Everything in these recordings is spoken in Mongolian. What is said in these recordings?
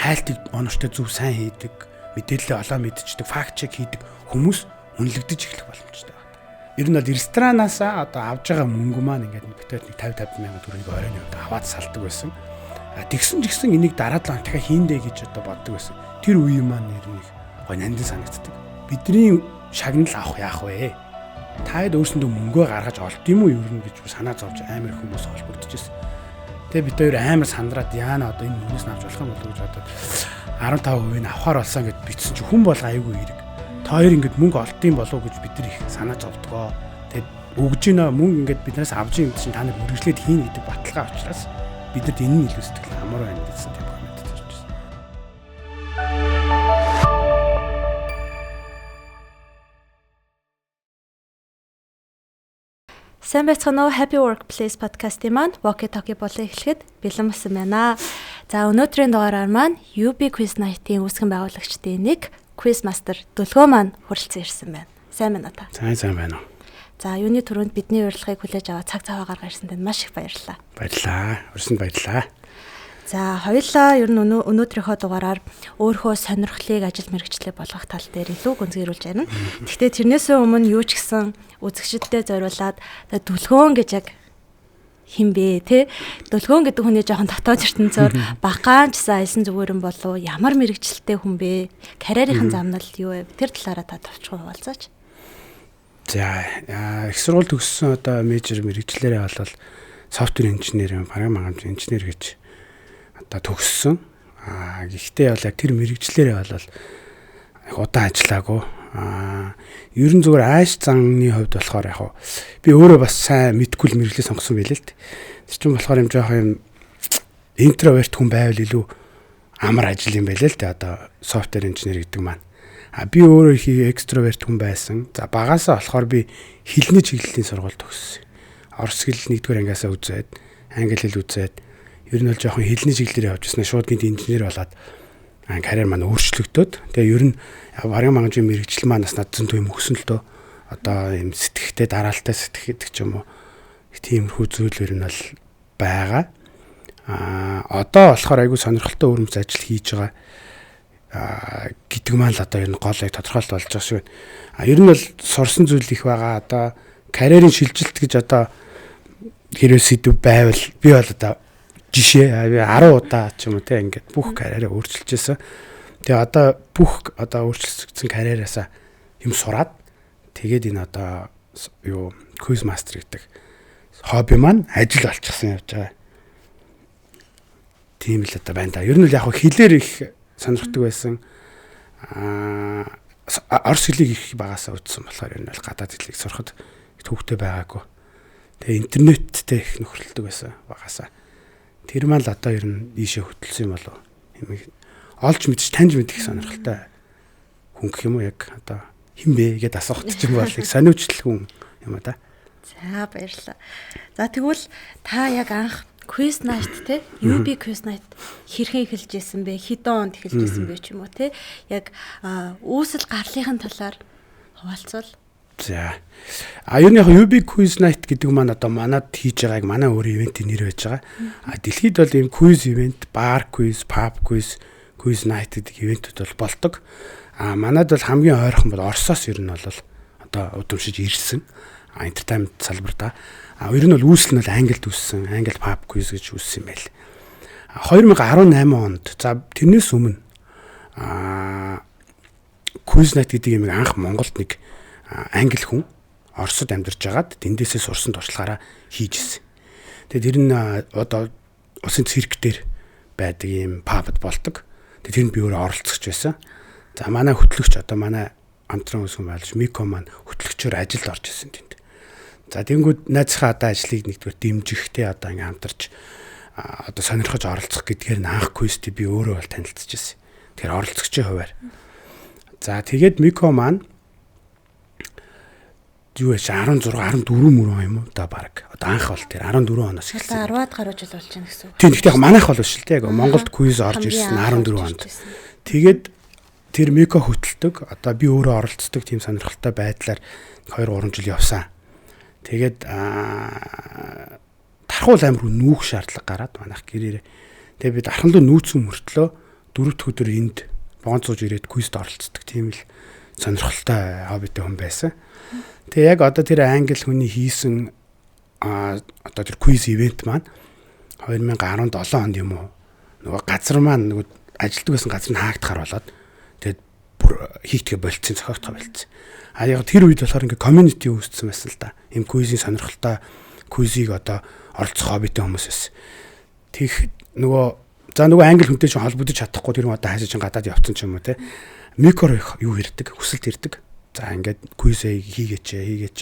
хайлтыг оновчтой зөв сайн хийдэг, мэдээлэл олоо мэдчихдэг, факт чек хийдэг хүмүүс үнэлэгдэж эхлэх боломжтой байна. Ер нь бол ресторанаас одоо авж байгаа мөнгө маань ингээд битээр 50 мянган төгрөгийг оройн яваад аваад салдаг байсан. Тэгсэн ч гэсэн энийг дараа 7 хоног дахиад хийндэ гэж одоо боддог байсан. Тэр үе маань ер нь гой нандин санагддаг. Бидний шагнал авах яах вэ? Таад өөрсөндөө мөнгөө гаргаж олд юм уу ер нь гэж санаа зовж амар хүмүүс холбогдчихсэн. Тэгээ бид хоёр амар сандраад яана одоо энэ хүнээс авч болох юм болов гэж бодоод 15% нь авахар болсон гэд бичсэн чи хүн бол аюулгүй хэрэг. Та хоёр ингээд мөнгө олдсон болов гэж бид нар их санаа зовдгоо. Тэгээд өгж гинэ мөнгө ингээд биднээс авж ийн гэсэн та нар үргэлжлээд хийн гэдэг баталгаа учраас бидэд энэ нь илүү сэтгэл амар байна гэсэн тийм коммент төрж байна. Сайн байцгаана уу? Happy Workplace podcast-ийн маань Walkie Talkie болон эхлэхэд бэлэн болсон байна. За өнөөдрийн дугаараар маань UB Quiz Night-ийн үүсгэн байгуулагчдын нэг Quiz Master Дүлгөө маань хүрэлцэн ирсэн байна. Сайн байна уу та? Сайн байна уу. За юуны түрүүнд бидний урилгыг хүлээж аваад цаг цаваа гаргаж ирсэнд маш их баярлалаа. Баярлалаа. Урьсанд баярлалаа. За хоёулаа ер нь өнөөдрийнхөө дугаараар өөрийнхөө сонирхлыг ажил мэргэжлээ болгох тал дээр илүү гүнзгийрүүлж байна. Гэхдээ тэрнээс өмнө юу ч гэсэн үзэгчдэд зориулаад Дүлгөөн гэж яг хин бэ те Дүлгөөн гэдэг хүний жоохон дотоод ертөнцөөр багаанчсан айлсан зүгээрэн болов ямар мэргэжилтэй хүн бэ? Карьерийн замнал юу вэ? Тэр талаараа та товчхон хуваалцаач. За их сургууль төгссөн одоо мейжер мэргэжлэрээ болол софтвер инженер, програм хангамж инженер гэж одоо төгссөн. Гэхдээ бол яг тэр мэргэжлэрээ болол их удаан ажиллаагүй. Ер нь зүгээр ааш занны хувьд болохоор яг би өөрөө бас сайн мэдгүй л мэргэжлээ сонгосон байлээ л дээ. Тэр чинь болохоор юм жоох юм интроверт хүн байвал илүү амар ажил юм байлээ л дээ. Одоо софтвер инженер гэдэг маань. Би өөрөө их экстроверт хүн байсан. За багаасаа болохоор би хэлний чиглэлийн сургууль төгссөн. Орос хэл 1-р ангиасаа үзээд, англи хэл үзээд ер нь бол жоохон хэлний чиглэлээр явж ирсэн. Шууд гинт инженер болоод карьер маань өөрчлөгдөөд. Тэгээ ер нь програм хангамжийн мэргэжил маань нас надад төв юм өгсөн л дөө. Одоо юм сэтгэхтэй дараалтай сэтгэхэд ч юм уу. Тиймэрхүү зүйлэр нь бол байгаа. Одоо болохоор айгүй сонирхолтой өрөмц ажил хийж байгаа гэдэг маань л одоо ер нь гол тодорхойлт болж байгаа шүү. Ер нь бол сурсан зүйл их байгаа. Одоо карьерийн шилжилт гэж одоо хэрвээ сэдв байвал би бол одоо жишээ 10 удаа ч юм уу те ингээд бүх карьераа өөрчилжсэн. Тэгээ одоо бүх одоо өөрчилсөн карьераасаа юм сураад тэгээд энэ одоо юу Quiz Master гэдэг хобби маань ажил болчихсон явж байгаа. Тийм л одоо байна да. Ер нь л яг хэлээр их сонирхдаг байсан. Орос хэлийг их багасаа үзсэн болохоор ер нь л гадаад хэлийг сурахад төвхтэй байгаагүй. Тэгээ интернеттэй их нөхөрлөдөг байсан багасаа. Тэр маань л одоо ер нь ийшээ хөтлсөн юм болов. Олж мэдчих, таньж мэдэх сонирхолтой хүн гэх юм уу яг одоо хин бэ гэдээ асуухт ч юм бол их сониучлал хүн юм а да. За баярлалаа. За тэгвэл та яг анх Quiz Night те UB Quiz Night хэрхэн эхэлж исэн бэ? Хэдэн онд эхэлж исэн бэ ч юм уу те? Яг үүсэл гарлынхын талаар хуваалцвал. За. Ер нь яг UB Quiz Night гэдэг маань одоо манад хийж байгааг манай өөр ивентийн нэр байж байгаа. Дэлхийд бол ийм quiz event, bar quiz, pub quiz, Quiz Night гэдэг ивентүүд бол болдог. Манад бол хамгийн ойрхон бол Оросоос ер нь бол одоо удамшиж ирсэн. Entertainment салбартаа. Ер нь бол үүсэл нь Англид үүссэн. Англи pub quiz гэж үүссэн юм байл. 2018 онд за тэрнээс өмнө Quiz Night гэдэг юм анх Монголд нэг англи хүн Оросд амьдарч байгаад тэндээсээ сурсан туршлагаараа хийжсэн. Тэгээд тэр нь одоо усын цирк дээр байдаг юм пабд болдог. Тэгээд тэр нь би өөрөө оролцогч байсан. За манай хөтлөгч одоо манай амтран үсгэн байлж Мико маань хөтлөгчөөр ажилд орж ирсэн тэнд. За тэнгүүд найзынхаа одоо ажлыг нэгдүгээр дэмжихтэй одоо ингээм хамтарч одоо сонирхож оролцох гэдгээр нь анх квизтэй би өөрөө бол танилцчихсан. Тэгэхээр оролцогчийн хуваар. За тэгээд Мико маань юу вэ 16 14 мөрөө юм уу да баг. Одоо анх бол тэр 14 оноос эхэлсэн. 10-аад гаруй жил болж байна гэсэн үг. Тийм гэхдээ манайх бол биш л те яг Монголд квиз орж ирсэн 14 онд. Тэгээд тэр Мико хөтэлдэг. Одоо би өөрөө оролцдог тийм сонирхолтой байдлаар 2-3 жил явсан. Тэгээд тархуул амир нүүх шаардлага гараад манайх гэрээрээ. Тэгээд би дархандаа нүүцэн мөртлөө дөрөвдүгээр өдөр энд бонцоож ирээд квизд оролцдог тийм л сонирхолтой хоббитэй хүн байсан. Тэгээ яг одоо тэр англи хүний хийсэн одоо тэр квиз ивент маань 2017 онд юм уу нөгөө газар маань нөгөө ажилтдаг байсан газар нь хаагдахаар болоод тэгээд бүр хийхгээ болцсон зохиогдох болцсон. А яг тэр үед болохоор ингээ community үүссэн байсан л да. Им квизийн сонирхолтой квизийг одоо оролцох хоббитэй хүмүүс байсан. Тэг нөгөө англи хүнтэй ч холбогдож чадахгүй тэр хүн одоо хаашаа ч гадаад явцсан ч юм уу те. Микро юу ирдэг, хүсэлт ирдэг. За ингээд квизээ хийгээч.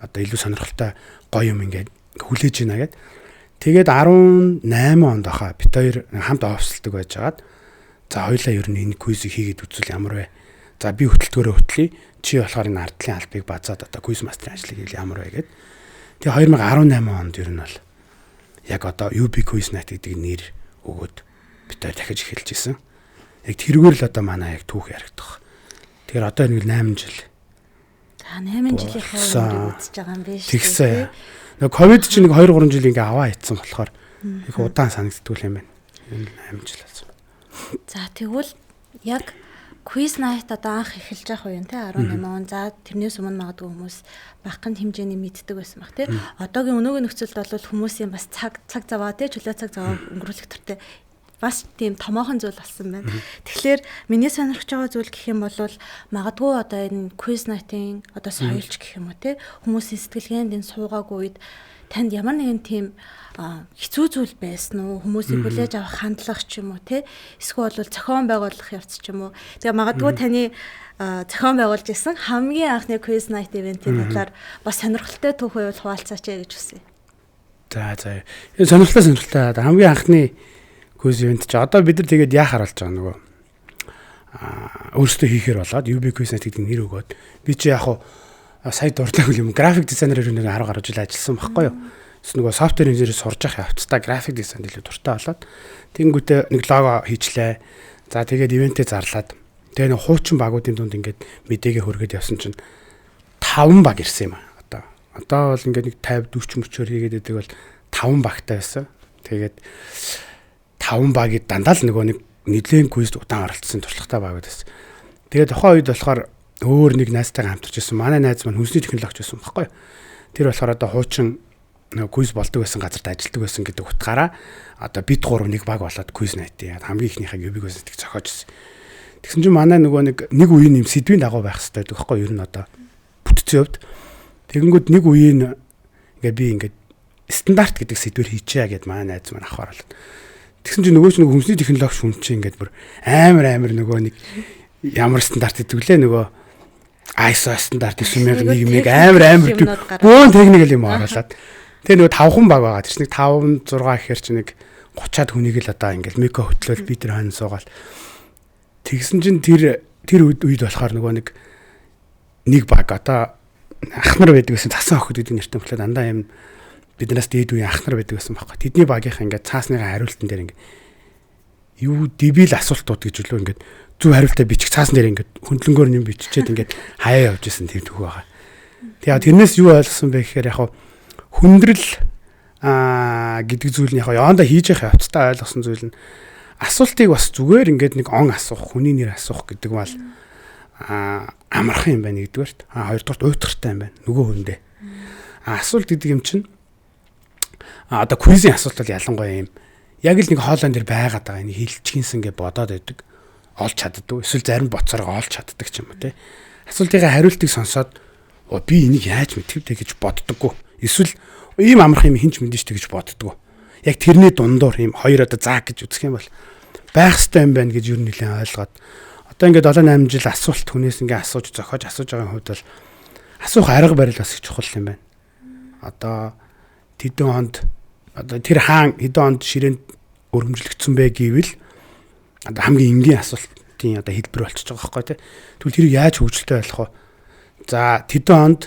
Одоо илүү сонирхолтой гоё юм ингээд хүлээж ийна гэд. Тэгээд 18 онд баха бит хоёр хамт офслдог байжгаад за хоёлаа ер нь энэ квизийг хийгээд үзвэл ямар вэ? За би хөтөлбөрөөр хөтлөе. Чи болохоор энэ ардлын албыг базаад одоо квиз мастерын ажлыг хийл ямар вэ гэд. Тэгээ 2018 онд ер нь бол яг одоо UB Quiz Night гэдэг нэр өгөөд бит хоёр дахиж эхэлж исэн. Яг тэрүүгээр л одоо манай яг түүх яригдах. Тэгэхээр одоо нэг 8 жил. За 8 жилийнхээ өмнө үзэж байгаа юм биш үү? Тэгсэн. Нэг ковид чинь нэг 2 3 жил ингээ аваа ицсэн болохоор их удаан санагддаг юм байна. Энэ 8 жил болсон. За тэгвэл яг Quiz Night одоо анх эхэлж байх үеийн те 18 он. За тэрнээс өмнө магадгүй хүмүүс багахан хэмжээний мэддэг байсан баг те. Одоогийн өнөөгийн нөхцөлд бол хүмүүсийн бас цаг заваа те чөлөө цаг заваа өнгөрүүлэх төртэй бас тийм томоохон зүйл болсон байна. Тэгэхээр миний сонирхож байгаа зүйл гэх юм бол магадгүй одоо энэ Quiz Night-ийн одоо соёлч гэх юм уу те хүмүүсийн сэтгэлгээнд энэ суугаагүй үед танд ямар нэгэн тийм хэцүү зүйл байсан уу? Хүмүүсийг хүлээж авах хандлага ч юм уу те эсвэл бол зохион байгуулах явц ч юм уу. Тэгээ магадгүй таны зохион байгуулж исэн хамгийн анхны Quiz Night event-ийн талаар бас сонирхолтой түүх байвал хуваалцаач гэж хүсье. За. Энэ сонирхолтой хамгийн анхны Quiz event ч одоо бид нар тэгээд яах харуулж байгаа нөгөө өөрсдөө хийхээр болоод UB Quiz Night гэдэг нэр өгөөд би чи яг сая дуртай юм график дизайнерээр нэг 10 гаруй жил ажилласан байхгүй юу. Тэс нөгөө софтвер инженерээр сурж явах явцдаа график дизайнд илүү дуртай болоод тэнгүүтээ нэг лого хийчлээ. За тэгээд ивентээ зарлаад тэгээ нэг хуучин багуудын дунд ингээд мэдээгээ хөргөд явсан чинь 5 баг ирсэн юм аа. Одоо бол ингээд нэг 50 40 мөчөөр хийгээд байдаг бол 5 багтай байсан. Тэгээд 5 багийг дандаа л нөгөө нэг нэлийн квизд удаан оролцсон туршлагатай баг байсан. Тэгээд тухайн үед болохоор өөр нэг найзтайгаа хамтарч байсан. Манай найз маань хүнсний технологич байсан байхгүй юу. Тэр болохоор одоо хуучин квиз болдог байсан газарт ажилладаг байсан гэдэг утгаараа одоо бид 3 нэг баг болоод Quiz Night-ийн хамгийн ихнийхээ UB Quiz Night-ийг зохиож ирсэн. Тэгсэн чинь манай нөгөө нэг үеийн юм сэдвийн дагуу байх хэрэгтэй байдаг байхгүй юу. Ер нь одоо бүтцийн хувьд тэгэнгүүт нэг үеийн ингээ би ингээ стандарт гэдэг сэдвэр хийчээ гэд манай найз маань авахаар л. Тэгсэн чинь нөгөө хүнсний технологич хүн чинь ингээ бүр амар нөгөө нэг ямар стандарт гэдэг лээ нөгөө ISO стандарт 9001 амар бөөн техникэл юм оруулаад тэгээ нөгөө 5хан баг байгаа. Тэр чинь 5 6 гэхэр чинь нэг 30-аад хүнийг л одоо ингээл микро хөтлөөл бид нар хань суугаал. Тэгсэн чинь тэр үед болохоор нөгөө нэг баг одоо ахнар байдаг гэсэн цасан охид гэдэг нэртэй болохоор дандаа юм биднээс дээд үеийн ахнар байдаг гэсэн байхгүй. Тэдний багийнх ингээд цаасныхаа хариултан дээр ингээд юу дебил асуултууд гэж үлээ ингээд зөв хариултаа бичих цаасан дээр ингээд хөндлөнгөөр юм биччихэд ингээд хаяа явж исэн тэр төгөө байгаа. Тэгээ тэрнээс юу ойлгосон бэ гэхээр яг хүндрэл гэдэг зүйл нь яг яанда хийж явах явцдаа ойлгосон зүйл нь асуултыг бас зүгээр ингээд нэг он асуух, хүний нэр асуух гэдэг бол амархан юм байна нэгдүгээрт. Хоёрдугаарт уйтгартай юм байна нөгөө хүндээ. Асуулт гэдэг юм чинь одоо квизийн асуулт бол ялангуяа юм яг л нэг хоолойн дээр байгаад байгаа энэ хилчгийнсэн гэж бодоод байдаг. Олж чаддаг. Эсвэл зарим боцороо олж чаддаг ч юм уу те. Асуултын хариултыг сонсоод би энийг яаж мэдвэ гэж боддоггүй. Эсвэл ийм амархан юм хинч мэдэн штэ гэж боддгоо. Яг тэрний дундуур ийм хоёр одоо зааг гэж үзэх юм бол байх ёстой юм байна гэж юу нэлээд ойлгоод одоо ингээд 7 8 жил асуулт хүнээс ингээд асууж зохиож асууж байгаа хувьд бол асуух арга барил бас их чухал юм байна. Одоо тэдэн хонд одоо тэр хаан хэдэн хонд ширээнд өргөмжлөгдсөн бэ гэвэл одоо хамгийн энгийн асуултын одоо хэлбэр болчихж байгаа байхгүй тий. Тэгвэл тэрийг яаж хөгжилтэй болох вэ? За тэдэн хонд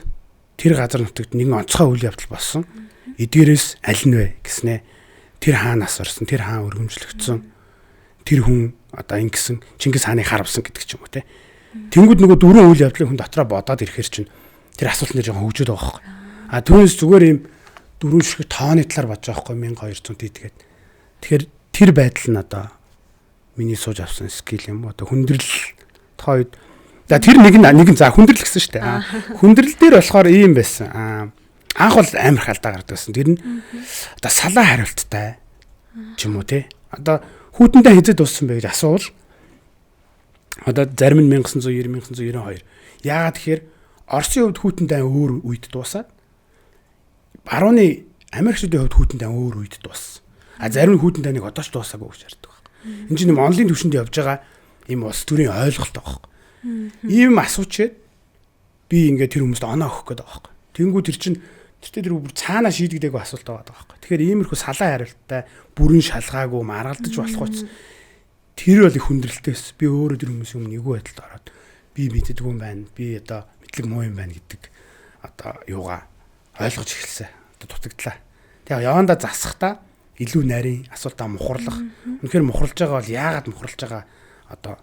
тэр газар нутагт нэгэн онцгой үйл явдал болсон. Эдгээрээс аль нь вэ гэснээ тэр хаанаас орсон, тэр хаан өргөмжлөгдсөн, тэр хүн одоо ингэсэн Чингис хааныг харавсан гэдэг ч юм уу те. Тэнгүүд нөгөө дөрвөн үйл явдлыг хүн дотроо бодоод ирэхэр чинь тэр асуулт нэр жоохон хөгжөөд байгаа байхгүй. Түүнээс зүгээр юм дөрвөн шиг тооны талаар бодож байгаа байхгүй 1200 тэгээд. Тэгэхээр тэр байдал нь одоо миний сууж авсан скил юм уу? Одоо хүндрэл тохойд. За тэр нэг за хүндрэл гэсэн шүү дээ. Хүндрэл дээр болохоор ийм байсан. Анх бол амар их алдаа гардаг байсан. Тэр нь одоо салаа хариулттай ч юм уу те. Одоо хүүтэндээ хизээ дууссан бэ гэж асуувал одоо зарим нь 1990 1992. Яагаад тэгэхээр Оросын хувьд хүүтэндээ өөр үед дуусаад барууны Америкчүүдийн хувьд хүүтэндээ өөр үед дууссан. Зарим нь хүүтэндээ нэг одоо ч дуусаагүй гэж ярьдаг байна. Энэ чинь юм онлайн түвшинд явж байгаа ийм улс төрийн ойлголт байгаа байхгүй. Ийм асуучээд би ингээд тэр хүмүүст оноо өгөх гээд байгаа байхгүй. Тэнгүү тэр чинь тэр бүр цаанаа шийдэгдээгүй асуулт байгаа байхгүй. Тэгэхээр иймэрхүү салаа хариулттай бүрэн шалгаагүй маргалдаж болох учраас тэр бол их хүндрэлтэйс. Би өөрөө тэр хүмүүсийн өмнө эвгүй байдалд ороод би мэддэггүй юм байна. Би одоо мэдлэг муу юм байна гэдэг одоо юугаа ойлгож эхэлсэн. Одоо дутагдлаа. Тэгээ явандаа засахдаа илүү нарийн асуултаа мухарлах. Үнэхээр мухарлж байгаа бол яагаад мухарлж байгаа одоо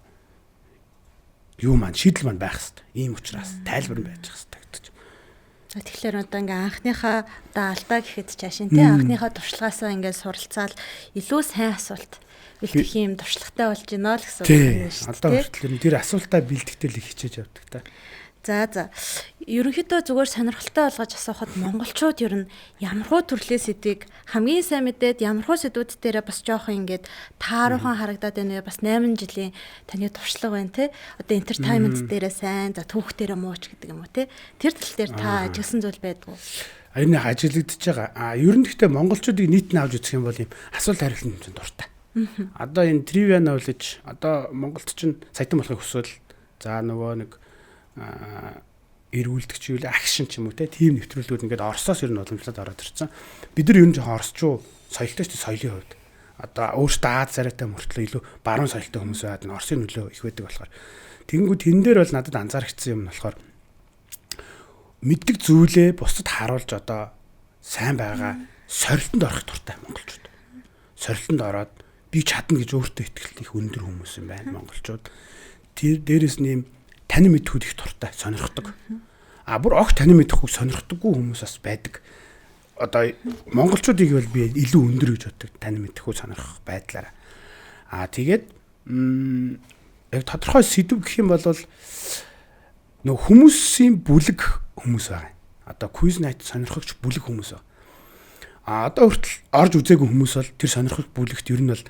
юу маань шийдэл маань байх хэрэгтэй. Ийм учраас тайлбар нь байж хэрэгтэй гэдэг. Тэгэхээр одоо ингээ анхныхаа одоо алдаа гэхэд чашин тий анхныхаа туршлагаасаа ингээ суралцаал илүү сайн асуулт бэлтгэх юм туршлагатай болж гинэ л гэсэн үг юм шүү дээ. Одоо хүртэл тэр асуултаа бэлтгэхдээ л хичээж явдаг та. За. Ерөнхийдөө зүгээр сонирхолтой болгож асуухад монголчууд ер нь ямархуу төрлийн сэдвийг хамгийн сайн мэдээд ямархуу сэдвүүд дээрээ бас жоохон ингээд тааруухан харагдаад байна. Бас 8 жилийн таны туршлага байна те. Одоо entertainment дээрээ сайн, за түүх дээрээ мууч гэдэг юм уу те. Тэр тал дээр та ажилласан зүйл байдгүй. Энэ ажиглагдчихж байгаа. Ер нь гэхдээ монголчуудыг нийт нь авч үзэх юм бол юм асуулт хариулт юм чинь дуртай. Одоо энэ trivia knowledge одоо Монголд чинь саятан болохыг хүсвэл за нөгөө нэг эргүүлдэгч юу л акшн ч юм уу те тийм нэвтрүүлгүүд ингээд Оросоос ер нь уламжлаад ороод ирсэн. Бид нар ер нь жоохон орсчуу соёлтой ч соёлын хувьд одоо өөртөө Аз царайтай мөртлөө илүү баруун соёлтой хүмүүс байгаад нь Оросын нөлөө их байдаг болохоор тэгэнгүүт тэн дээр бол надад анзаарчихсан юм нь болохоор мэддэг зүйлээ бусдад харуулж одоо сайн байгаа сорилтонд орох туртай монголчууд. Сорилтонд ороод би чадна гэж өөртөө итгэлт их өндөр хүмүүс юм байна монголчууд. Тэр дээрэс нь танин мэдхүүд их туртай сонирхдаг. Бүр огт танин мэдхгүй сонирхдаггүй хүмүүс бас байдаг. Одоо монголчуудыг бол би илүү өндөр гэж боддог. Танин мэдхгүй сонирхох байдлаараа. Тэгээд яг тодорхой сэдв гэх юм бол нөх хүмүүсийн бүлэг хүмүүс байгаа. Одоо quiz night сонирхогч бүлэг хүмүүс байгаа. Одоо хүртэл орж үзээгүй хүмүүс бол тэр сонирхох бүлэгт ер нь бол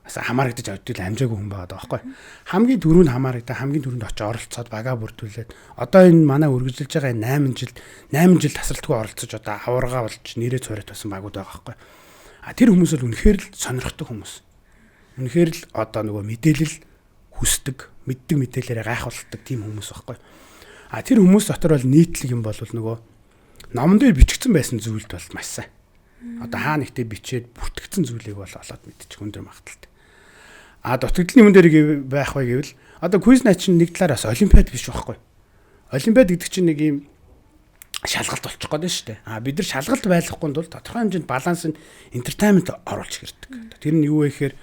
бас хамаарагдаж авдгийг амжаагүй хүн байгаа байхгүй. Хамгийн түрүүнд хамаарагдаа хамгийн түрүүнд очиж оролцоод багаа бүрдүүлээд одоо энэ манай үргэлжилж байгаа 8 жил тасралтгүй оролцож одоо аварга болж нэрээ цорот басан багууд байгаа байхгүй. Тэр хүмүүс бол үнэхээр л сонирхдаг хүмүүс. Үнэхээр л одоо нөгөө мэдээлэл хүсдэг, мэддэг мэдээлэлээр гайхуулдаг тийм хүмүүс байхгүй. Тэр хүмүүс дотор бол нийтлэг юм бол нөгөө номон дээр бичигдсэн байсан зүйлд бол маш сайн. Одоо хаа нэгтээ бичээд бүртгэгдсэн зүйлийг бол олоод мэдчих өндөр магадaltaй. Дутагдaltaны юм дээр байх вэ гэвэл одоо quiz night чинь нэг талаараас олимпиад биш байхгүй. Олимпиад гэдэг чинь нэг юм шалгалт болчих гээд байна шүү дээ. Бид нар шалгалт байлгахгүй тул тодорхой хэмжээнд баланс нь entertainment оруулж хэрдэг. Тэр нь юу вэ гэхээр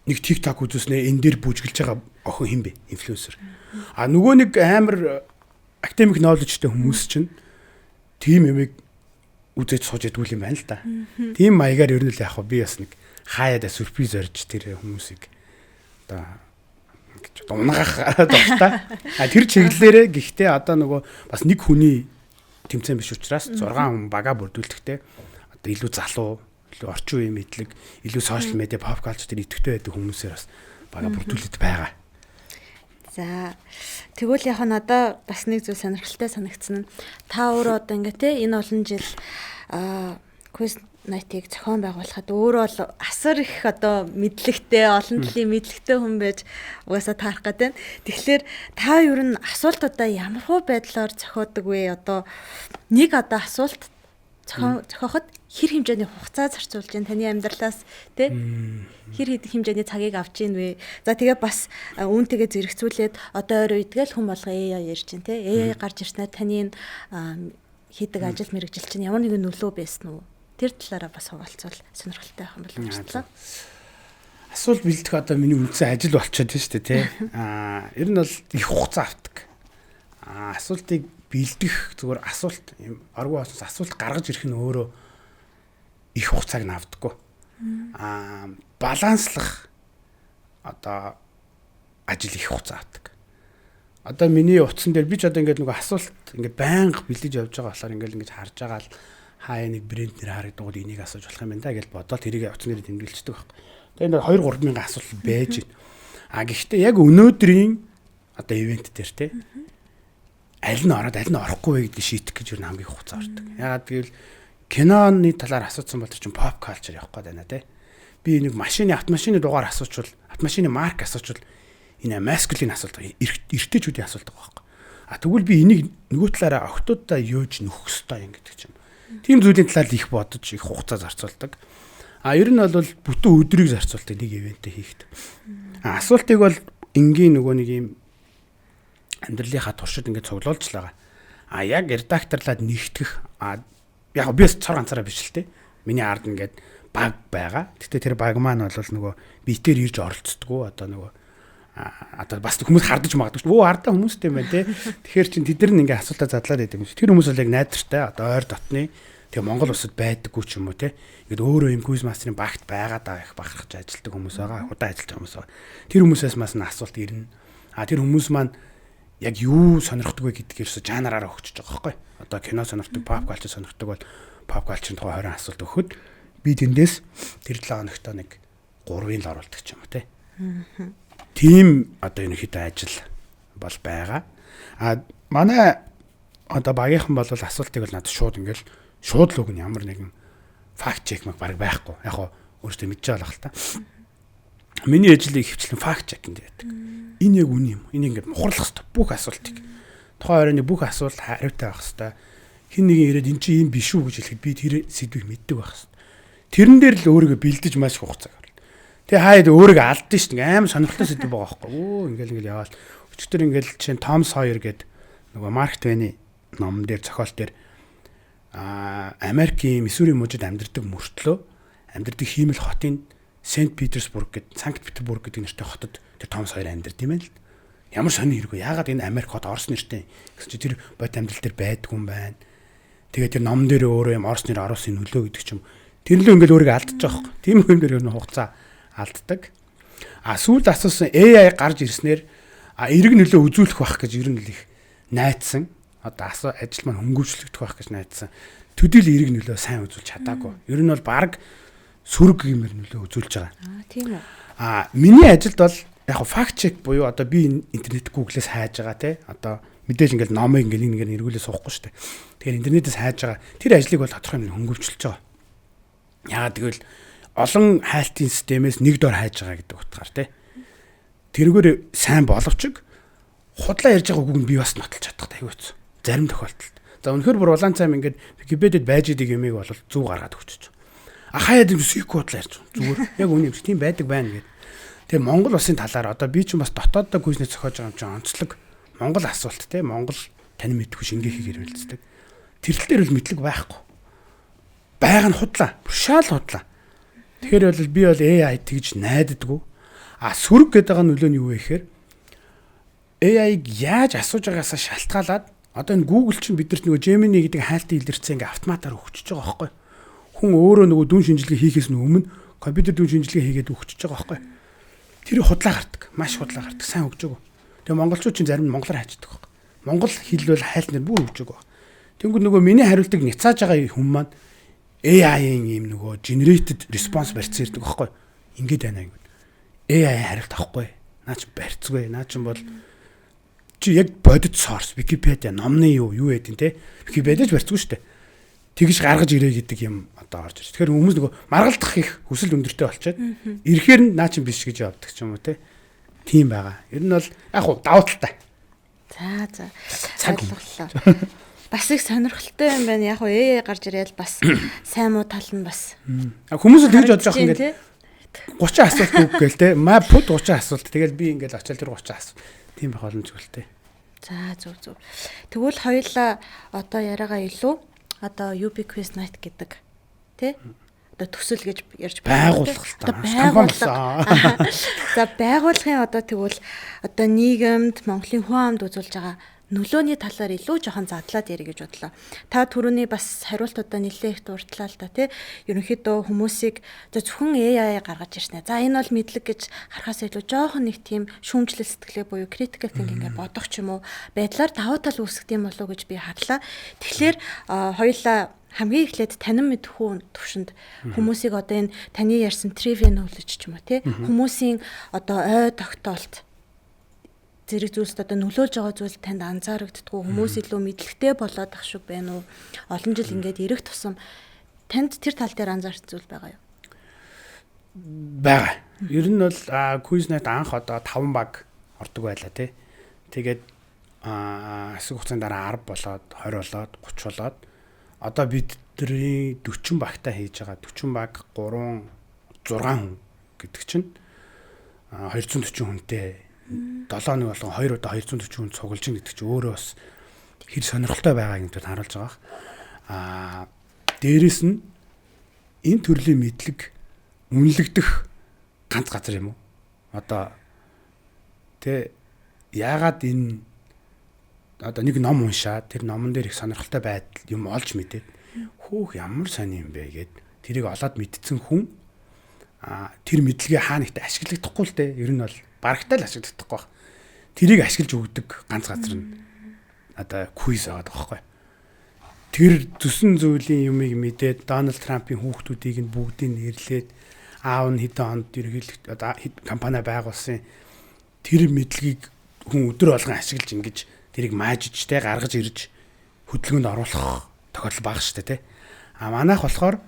нэг TikTok үзүүлснээр энэ дээр бүжгэлж байгаа охин хин бэ? Инфлюенсер. Нөгөө нэг амар academic knowledgeтэй хүмүүс чинь тийм юмыг үзэж сууж идвэл юм байна л да. Тийм маягаар ер нь л яг би бас нэг хаяада сюрприз орж тэр хүмүүсийг одоо гэж унгах дуртай. Тэр чиглэлээрээ гэхдээ одоо нөгөө бас нэг хүний тэмцээн биш учраас 6 хүн бага бүрдүүлэхдээ одоо илүү залуу, илүү орчин үеийн мэдлэг, илүү сошиал медиа, pop culture дээр идэвхтэй байдаг хүмүүсээр бас бага бүрдүүлээд байгаа. За тэгвэл яг надаа бас нэг зүйл сонирхолтой санагдсан нь та өөрөө одоо ингээ те энэ олон жил quiz night-ыг зохион байгуулахад өөрөө л асар их одоо мэдлэгтэй, олон талын мэдлэгтэй хүн байж угаасаа таарах гэдэг. Тэгэхээр та ер нь асуултуудаа ямархуу байдлаар зохиодог вэ? Одоо нэг одоо асуулт зохиоход хэр хэмжээний хугацаа зарцуулж байна таны амьдралаас тий хэр хэдэн хэмжээний цагийг авч ийн вэ? За тэгээ бас үүнтэйгээ зэрэгцүүлээд одоо ойр үедгээл хүн болго AI ярьж байна тий AI гарч ирснээр таны хийдэг ажил мэргэжил чинь ямар нэгэн нөлөө байсан уу? Тэр талаараа бас хуваалцвал сонирхолтой байх юм болов уу гэж байна. Асуулт бэлдэх одоо миний үндсэн ажил болчиход байна шүү дээ тий. Ер нь бол их хугацаа авдаг. Асуултыг бэлдэх зүгээр асуулт юм аргуу асуулт гаргаж ирэх нь өөрөө их хугацааг навдаггүй. Баланслах одоо ажил их хугацаа авдаг. Одоо миний утсан дээр би ч одоо ингээд нөгөө асуулт ингээд байнга бэлдэж явж байгаа болохоор ингээд харж байгаа л хаяа нэг брэнд нэр харагддаг бол энийг асууж болох юм байна да гэж бодоод тэрийг утсан дээр тэмдэглэждэг байхгүй. Тэгээ энэ 2-3 мянган асуулт байж байна. А гэхдээ яг өнөөдрийн одоо ивент дээр те аль нь ороод аль нь орохгүй вэ гэдгийг шийдэх гэж юу хамгийн их хугацаа ордог. Ягаад гэвэл киноны талаар асуусан бол чинь pop culture явах гээд байна те. Би нэг автомашины дугаар асуучвал автомашины марк асуучвал энэ masculine асуулт эртээчүүдийн асуулт байгаа байхгүй. А тэгвэл би энийг нөгөө талаараа охтуудаа юуж нөхөх ёстой юм гэдэг чинь. Тийм зүйлийн талаар их бодож их хугацаа зарцуулдаг. А ер нь бол бүтэн өдрийг зарцуулдаг нэг ивэнтэ хийхэд. Асуултыг бол энгийн нөгөө нэг юм амьдралынхаа туршид ингээд цуглуулж л байгаа. А яг редакторлаад нэгтгэх яг би цар ганцаараа биш л те. Миний ард ингээд баг байгаа. Гэхдээ тэр баг маань бол нөгөө битээр ирж оролцдог. Одоо нөгөө одоо бас хүмүүс хардаж магадгүй шүү. Ардаа хүмүүстэй юм байна те. Тэгэхээр чин тэд нар ингээ асуултаа задлаад байдаг юм шиг. Тэр хүмүүс бол яг найдвартай. Одоо ойр дотны тэгээ Монгол улсад байдаггүй ч юм уу те. Ингээд өөрөө юм квиз мастерын багт байгаа даа их бахархаж ажилтдаг хүмүүс байгаа. Удаа ажиллаж байгаа хүмүүс байгаа. Тэр хүмүүсээс мас н асуулт ирнэ. Тэр хүмүүс маань яг юу сонирхдаг вэ гэдгийг ерөөсө жанраараа өгчөж байгаа байхгүй. Одоо кино сонирхдаг, pop culture сонирхдаг бол pop culture-ын тухай 20 асуулт өгөхөд би тэндээс тэр 7 хоногт нэг 3-ыг л оруулдаг ч юм уу те. Тийм одоо энэ хэд ажил бол байгаа. Манай одоо багийнхан бол асуултыг бол надад шууд ингээл шууд л өгнө ямар нэгэн факт чек мэг баг байхгүй. Яг хоо өөртөө мэдж байгаа л та. Миний ажлыг хөвчлэн факт чекинд байдаг. Энэ яг үн юм. Энийг ингээд мухарлах хэрэгтэй бүх асуултыг. Тухайн оройны бүх асуулт хариутай байх хэрэгтэй. Хин нэгэн ирээд эн чинь юм биш үү гэж хэлэхэд би тэр сэдвийг мэддэг байх хэрэгтэй. Тэрэн дээр л өөрийгөө бэлдэж маш их хугацаа гаргал. Тэгээ хаяад өөрийгөө алдсан шүү дээ. Амар сонирхолтой сэдв байгаа байхгүй. Ингээл яваал. Өчигдөр ингээл чинь Том Сойер гэдэг нөгөө Марк Твены ном дээр зохиол дээр Америкийн Миссури мужид амьдардаг мөртлөө амьдардаг хиймэл хотын Сент Питерсбург гэдэг Санкт Петербург гэдэг нэртэй хотод тэр Том Сойер амьдард юм байна л. Ямар сони хэрэг вэ? Яагаад энэ Америк хот Орос нэртэй гэсэн чи тэр бод амьдрал дээр байдгүй юм байна. Тэгээ тэр ном дээр өөрөө юм Орос нэр Оросын нөлөө гэдэг ч юм. Тэр л ингээл өөрийгөө алдчих жоох. Тийм юм дээр юу хугацаа алддаг. Сүүлд асуусан AI гарч ирснээр эрг нөлөө үзүүлэх байх гэж ер нь л их найдсан. Одоо ажил маань хөнгөвчлөгдөх байх гэж найдсан. Төдийл эрг нөлөө сайн үзүүлж чадаагүй. Ер нь бол баг сүрэг гэмээр нөлөө үзүүлж байгаа. Тийм үү. Миний ажилд бол яг факт чек буюу одоо би интернет гуглээс хайж байгаа те. Одоо мэдээж ингээл номыг ингээл нэгээр эргүүлээ суухгүй шүү дээ. Тэгэхээр интернетээс хайж байгаа. Тэр ажлыг бол тодорхой юм хөнгөвчлж байгаа. Яагаад гэвэл олон хайлтын системээс нэг дор хайж байгаа гэдэг утгаар те. Тэргээр сайн боловч худлаа ярьж байгаа үг нь би бас нотолж чадах тайгүйц. Зарим тохиолдолд. За үнэхээр бүр улаан цайм ингээд Википедиэд байж идэг юмыг бол зөв гаргаад өгчөж. Хаяад юм сүйх худлаа ярьж зүгээр. Яг үний юм шиг тийм байдаг байна гэдэг. Тэгээ Монгол улсын талаар одоо би ч бас дотооддоо квизнес зохиож байгаа юм чинь онцлог Монгол асуулт те. Монгол тань мэдгүй шингээхийг хэрэгэлцдэг. Тэрэл дээр л мэдлэг байхгүй. Байг нь худлаа. Шаал худлаа. Тэгэхээр бол би бол AI тэгж найддаггүй. Сүрэг гэдэг байгаа нөлөө нь юу вэ гэхээр AI-г яаж асууж байгаасаа шалтгаалаад одоо энэ Google чинь бидэрт нөгөө Gemini гэдэг хайлтын илэрцээ ингээ автоматар өгчөж байгаа байхгүй. Хүн өөрөө нөгөө дүн шинжилгээ хийхээс өмнө компьютер дүн шинжилгээ хийгээд өгчөж байгаа байхгүй. Тэр худлаа гардаг. Маш худлаа гардаг. Сайн өгч өгөө. Тэгээ монголчууд чинь зарим нь монголоор хайчдаг байхгүй. Монгол хэл бол хайлт нэр бүр өгч өгөө. Тэнгүүд нөгөө миний хариултыг няцааж байгаа хүн маань AI-ийн юм нөгөө generated response барьсан ирдэг байхгүй. Ингээд байна юм. AI хариулт авахгүй. Наач барьцгүй. Наач бол чи яг бодит source Wikipedia номны юу гэдэг нь те. Wikipedia-ч барьцгүй шүү дээ. Тэгж гаргаж ирээ гэдэг юм одоо орж ирж. Тэгэхээр хүмүүс нөгөө маргалдах их хүсэл өндөртэй болчиход ирэхээр нь наа чин биш гэж явдаг ч юм уу те. Тийм байгаа. Ер нь бол яг хуу давуу талтай. За. Ойлголоо. Бас их сонирхолтой юм байна. Яг хуу гарч ирээл бас сайн муу тал нь бас. Хүмүүс л тэгж бодож байгаа юм ингээд 30 асуулт үг гээл те. Пут 30 асуулт. Тэгэл би ингээд очиад тэр 30 асуулт. Тийм байх боломжтой. За зөв. Тэгвэл хоёулаа одоо яриагаа илүү одоо UB Quiz Night гэдэг тий? Одоо төсөл гэж ярьж байгуулах л та. За байгууллагын одоо тэгвэл одоо нийгэмд Монголын хүн амд үзүүлж байгаа нөлөөний талаар илүү жоохон задлаад ярих гэж бодлоо. Та түрүүний бас хариултуудаа нэлээд их дурдлаа л та тий. Ерөнхийдөө хүмүүсийг зөвхөн AI гаргаж ирснэ. За энэ бол мэдлэг гэж харахаас илүү жоохон нэг тийм шүүмжлэл сэтгэлээ буюу critical thinking гэж бодох ч юм уу байдлаар давуу тал үүсгэх юм болов уу гэж би харлаа. Тэгэхээр хоёулаа хамгийн эхлээд танин мэдхүү төвшөнд хүмүүсийг одоо энэ таны ярьсан trivia knowledge ч юм уу тий. Хүмүүсийн одоо ой тогтоолт зэрэг зүйлс одоо нөлөөлж байгаа зүйл танд анзаарагддггүй хүмүүс илүү мэдлэгтэй болоод ах шиг байна уу? Олон жил ингээд ирэх тусам танд тэр тал дээр анзаарсан зүйл байгаа юу? Бага. Ер нь бол Quiznet анх одоо 5 баг ордог байлаа тий. Тэгээд хэсэг хугацаанд дараа 10 болоод 20 болоод 30 болоод одоо бидний 40 багтаа хийж байгаа 40 баг 3 6 хүн гэдэг чинь 240 хүнтэй 7 нэг болгон 2 удаа 240 хүн цуглаж ин гэдэг чинь өөрөө бас хэр сонирхолтой байгаа гэдэгт харуулж байгаа. Дээрэс нь энэ төрлийн мэдлэг үнэлэгдэх ганц газар юм уу? Одоо тэ яагаад энэ одоо нэг ном уншаад тэр номон дээр их сонирхолтой байдал юм олж мэдээд хөөх ямар сони юм бэ гэд тэрийг олоод мэдсэн хүн тэр мэдлэгээ хаа нэгт ашиглагдахгүй л дээ. Ер нь бол барагтай л ашиглагдахгүй баг. Тэрийг ашиглаж өгдөг ганц газар нь одоо квиз байгаа байхгүй. Тэр зүсэн зүйлийн юмыг мэдээд Дональд Трампын хүүхдүүдийг нь бүгдийг нэрлээд аав нь хэдэн онд ерөнхийдөө одоо компани байгуулсан тэр мэдлэгийг хүн өдөр болгон ашиглаж ингэж тэрийг маажиж те гаргаж ирж хөдөлгөөнд оруулах тохиолдол бага штэ те. Манайх болохоор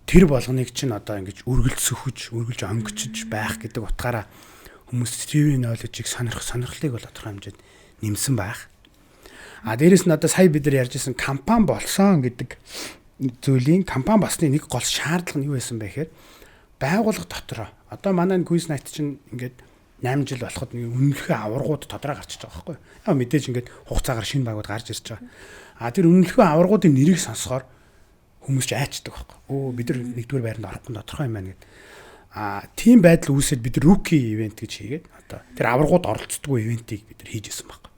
тэр болгоныг чинь одоо ингэж үргэлж сөхөж, үргэлж онгичж байх гэдэг утгаараа хүмүүс trivia knowledge-ийг сонирхлыг бол тодорхой хэмжээнд нэмсэн байх. Дээрэс нь одоо сая бид нар ярьжсэн компани болсон гэдэг зүйлийн компани басны нэг гол шаардлага нь юу байсан бэ гэхээр байгууллага дотор одоо манай Quiznet чинь ингээд 8 жил болоход нэг үнэлэхээ аваргууд тодорой гарчиж байгаа байхгүй. Яа мэдээж ингээд хугацаагаар шинэ багууд гарч ирж байгаа. Тэр үнэлэхээ аваргуудын нэрийг сонсохоор хүмүүс ч айчдаг байхгүй. Бид нар нэгдүгээр байранд орохгүй тодорхой юм байна гэд. Тийм байдал үүсээд бид rookie event гэж хийгээд одоо тэр аваргууд оролцдоггүй ивентийг бид нар хийж исэн баг.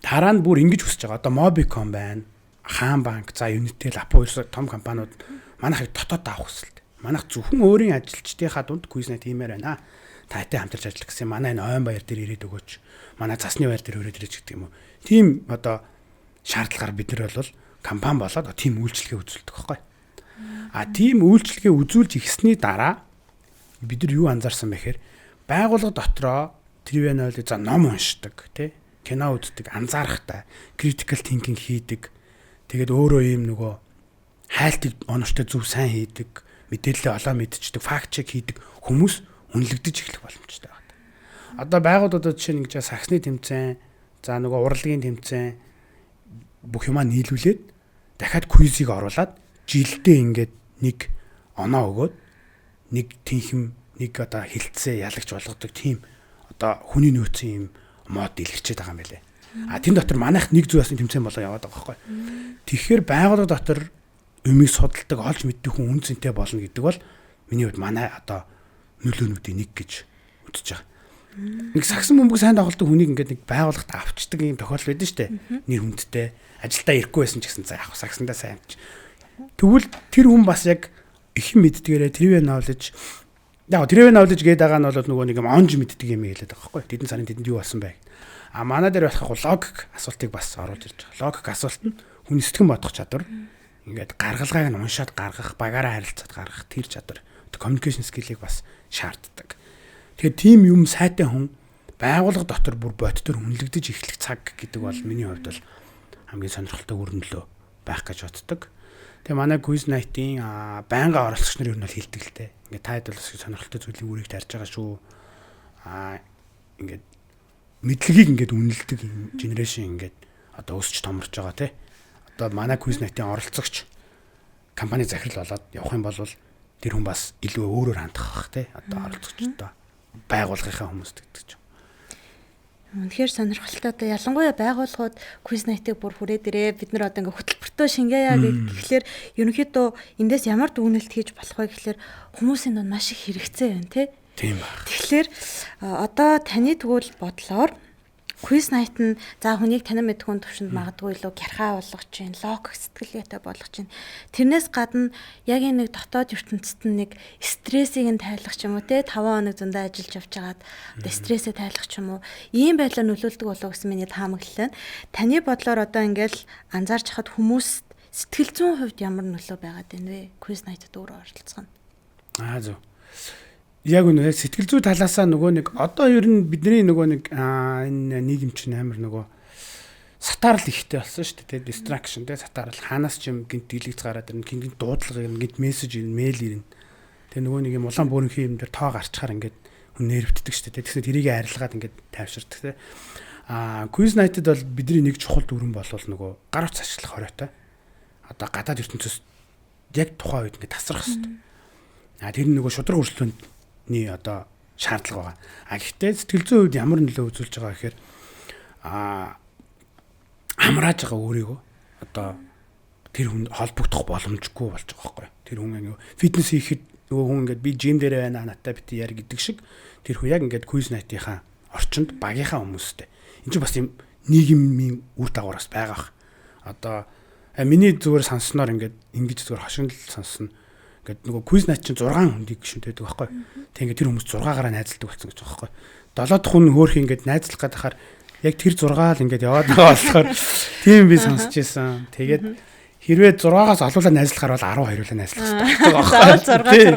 Дараа нь бүр ингэж үсэж байгаа. Одоо Mobicom байна, Хаан банк, за Unitel, Apple том компаниуд манайхыг дотоод авах хүсэлтэй. Манайх зөвхөн өөрийн ажилчдынхаа дунд Quiznet хиймээр байна. Таатай хамтарч ажиллах гэсэн манай энэ ойн баяр дээр ирээд өгөөч. Манай засны баяр дээр өрөөд ирэж гэдэг юм уу. Тийм одоо шаардлагаар бид нар бол компани болоод тийм үйлчлэгээ үзүүлдэг байхгүй. Тийм үйлчлэгээ үзүүлж ихсний дараа бид нар юу анзаарсан бэ гэхээр байгууллага дотроо trivia knowledge за ном уншдаг тий кино үздэг анзаарахтай critical thinking хийдэг тэгээд өөрөө ийм нөгөө хайлтыг оновчтой зөв сайн хийдэг мэдээлэлээ олоо мэдчихдэг факт чек хийдэг хүмүүс үнэлэгдэж эхлэх боломжтой байна. Одоо байгууллагууд жишээ нь ингэж саксны тэмцээн за нөгөө урлагийн тэмцээн бүх юмаа нийлүүлээд дахиад квизийг оруулаад жилдээ ингээд нэг оноо өгөөд нэг тэнхэм нэг одоо хилцээ ялагч болгодог тийм одоо хүний нөөцийн юм мод дэлгэрчээд байгаа юм байлээ. Тэн дотор манайх нэг зүйсний тэмцээн болоо яваад байгаа байхгүй. Тэгэхээр байгууллага дотор юмыг судалдаг, олж мэддэг хүн үн цэнтэй болно гэдэг бол миний хувьд манай одоо нөлөөнүүдийн нэг гэж үзэж байгаа. Нэг сагсан бөмбөг сайн тоглодог хүнийг ингээд нэг байгууллагт авчдаг юм тохиолдол байдаг шүү дээ. Нэр хүндтэй ажилдаа ирэхгүй байсан ч гэсэн за яг сагсандаа сайн амч. Тэгвэл тэр хүн бас яг их мэддгээрээ trivia knowledge яг trivia knowledge гэдэг байгаа нь бол нөгөө нэг юм онж мэддэг юм хэлээд байгаа байхгүй. Тэдэн сарын тэдэнд юу болсон бэ? Манай дээр болох логик асуултыг бас оруулж ирж байгаа. Логик асуулт нь хүний сэтгэн бодох чадвар ингээд гаргалгааг нь уншаад гаргах, багаараа харилцаад гаргах тэр чадвар, communication skill-ийг бас шаарддаг. Тэгэхээр тийм юм сайтай хүн байгууллага дотор бүр бодтоор үнэлэгдэж эхлэх цаг гэдэг бол миний хувьд бол хамгийн сонирхолтой өрнөлөө байх гэж боддог. Тэгээ манай Quiznet-ийн байнга оролцогч нар юу нь бол хэлдэг л дээ. Ингээд таад бол сонирхолтой зүйлийн үрийг тарьж байгаа шүү. Ингээд мэдлэгийг ингээд үнэлдэг генерашн ингээд одоо өсч томорч байгаа тий. Одоо манай Quiznet-ийн оролцогч компани захирал болоод явах юм бол тэр хүн бас илүү өөрөөр хандах байх тий. Одоо оролцогчтой байгууллагынхаа хүмүүст гэдэг чинь. Үнэхээр сонирхолтой. Одоо ялангуяа байгууллагууд Quiznet-ийг бүр хүрээд ирээ. Бид нар одоо ингээ хөтөлбөртөө шингээе гэхлээр ерөнхийдөө эндээс ямар дүгнэлт хийж болох вэ гэхлээр хүмүүсийн дунд маш их хэрэгцээ байна тий. Тийм ба. Тэгэхээр одоо таны тэгвэл бодлоор quiz night нь за хүнийг танин мэдгүй төвшөнд магадгүй илүү гярхаа болгож чинь, лог сэтгэлгээтэй болгож чинь. Тэрнээс гадна яг энэ нэг дотоод ертөнцид нэг стрессийг нь тайлах ч юм уу те 5 хоног зөндөө ажиллаж явж хагаад одоо стрессээ тайлах ч юм уу. Ийм байдлаар нөлөөлдөг болов гэсэн миний таамаглал байна. Таны бодлоор одоо ингээл анзаарч хахад хүмүүс сэтгэл зүйн хувьд ямар нөлөө байгаад байна вэ? Quiz night-д өөрөө оролцох нь. Зөв. Яг үнэ сэтгэл зүй талаасаа нөгөө нэг одоо ер нь бидний нөгөө нэг энэ нийгэм чинь амар нөгөө сатаарл ихтэй болсон шүү дээ. Distraction те сатаарл хаанаас ч юм гинт дийлэгц гараад ирнэ, гинт дуудлага ирнэ, гинт мессеж ирнэ, мэйл ирнэ. Тэгээ нөгөө нэг юм улаан бөөрөнхийн юм дээр тоо гарчхаар ингээд хүн нервтдэг шүү дээ. Тэгснэ тэрийг арилгаад ингээд тайвширдаг те. Quiz night-д бол бидний нэг чухал дүрэн болвол нөгөө гар утас ашиглах хориотой. Одоо гадаад ертөнцөөс яг тухайн үед ингээд тасрах хэрэгтэй. Тэр нөгөө шудраг өрсөлдөөний одоо шаардлага байгаа. Гэхдээ сэтгэл зүйн үед ямар нөлөө үзүүлж байгаа гэхээр амрааж байгаа өөрийгөө одоо тэр хүн холбогдох боломжгүй болж байгаа байхгүй. Тэр хүн нөгөө фитнес хийхэд нөгөө хүн ингээд би жим дээр байна надтай бити яар гэдэг шиг тэр хүн яг ингээд quiz night-ийнхаа орчинд багийнхаа хүмүүстэй. Энд чинь бас юм нийгмийн үр дагавраас байгаа. Одоо миний зүгээр сонссноор ингээд ингэж зүгээр хошигнол сонссно. Ингээд нөгөө quiz night чинь 6 хүндийг гişүнтэй байдаг байхгүй. Тэг ингээд тэр хүмүүс 6-аараа найзалдаг болсон гэж байгаа байхгүй. 7 дахь хүн хөөх ингээд найзлах гэдэг хахаар яг тэр 6 л ингээд яваад байгаа болохоор тийм би сонсч байсан. Тэгээд хэрвээ 6-аас олуулаад найзлахаар бол 12-уулаа найзлах хэрэгтэй байхгүй.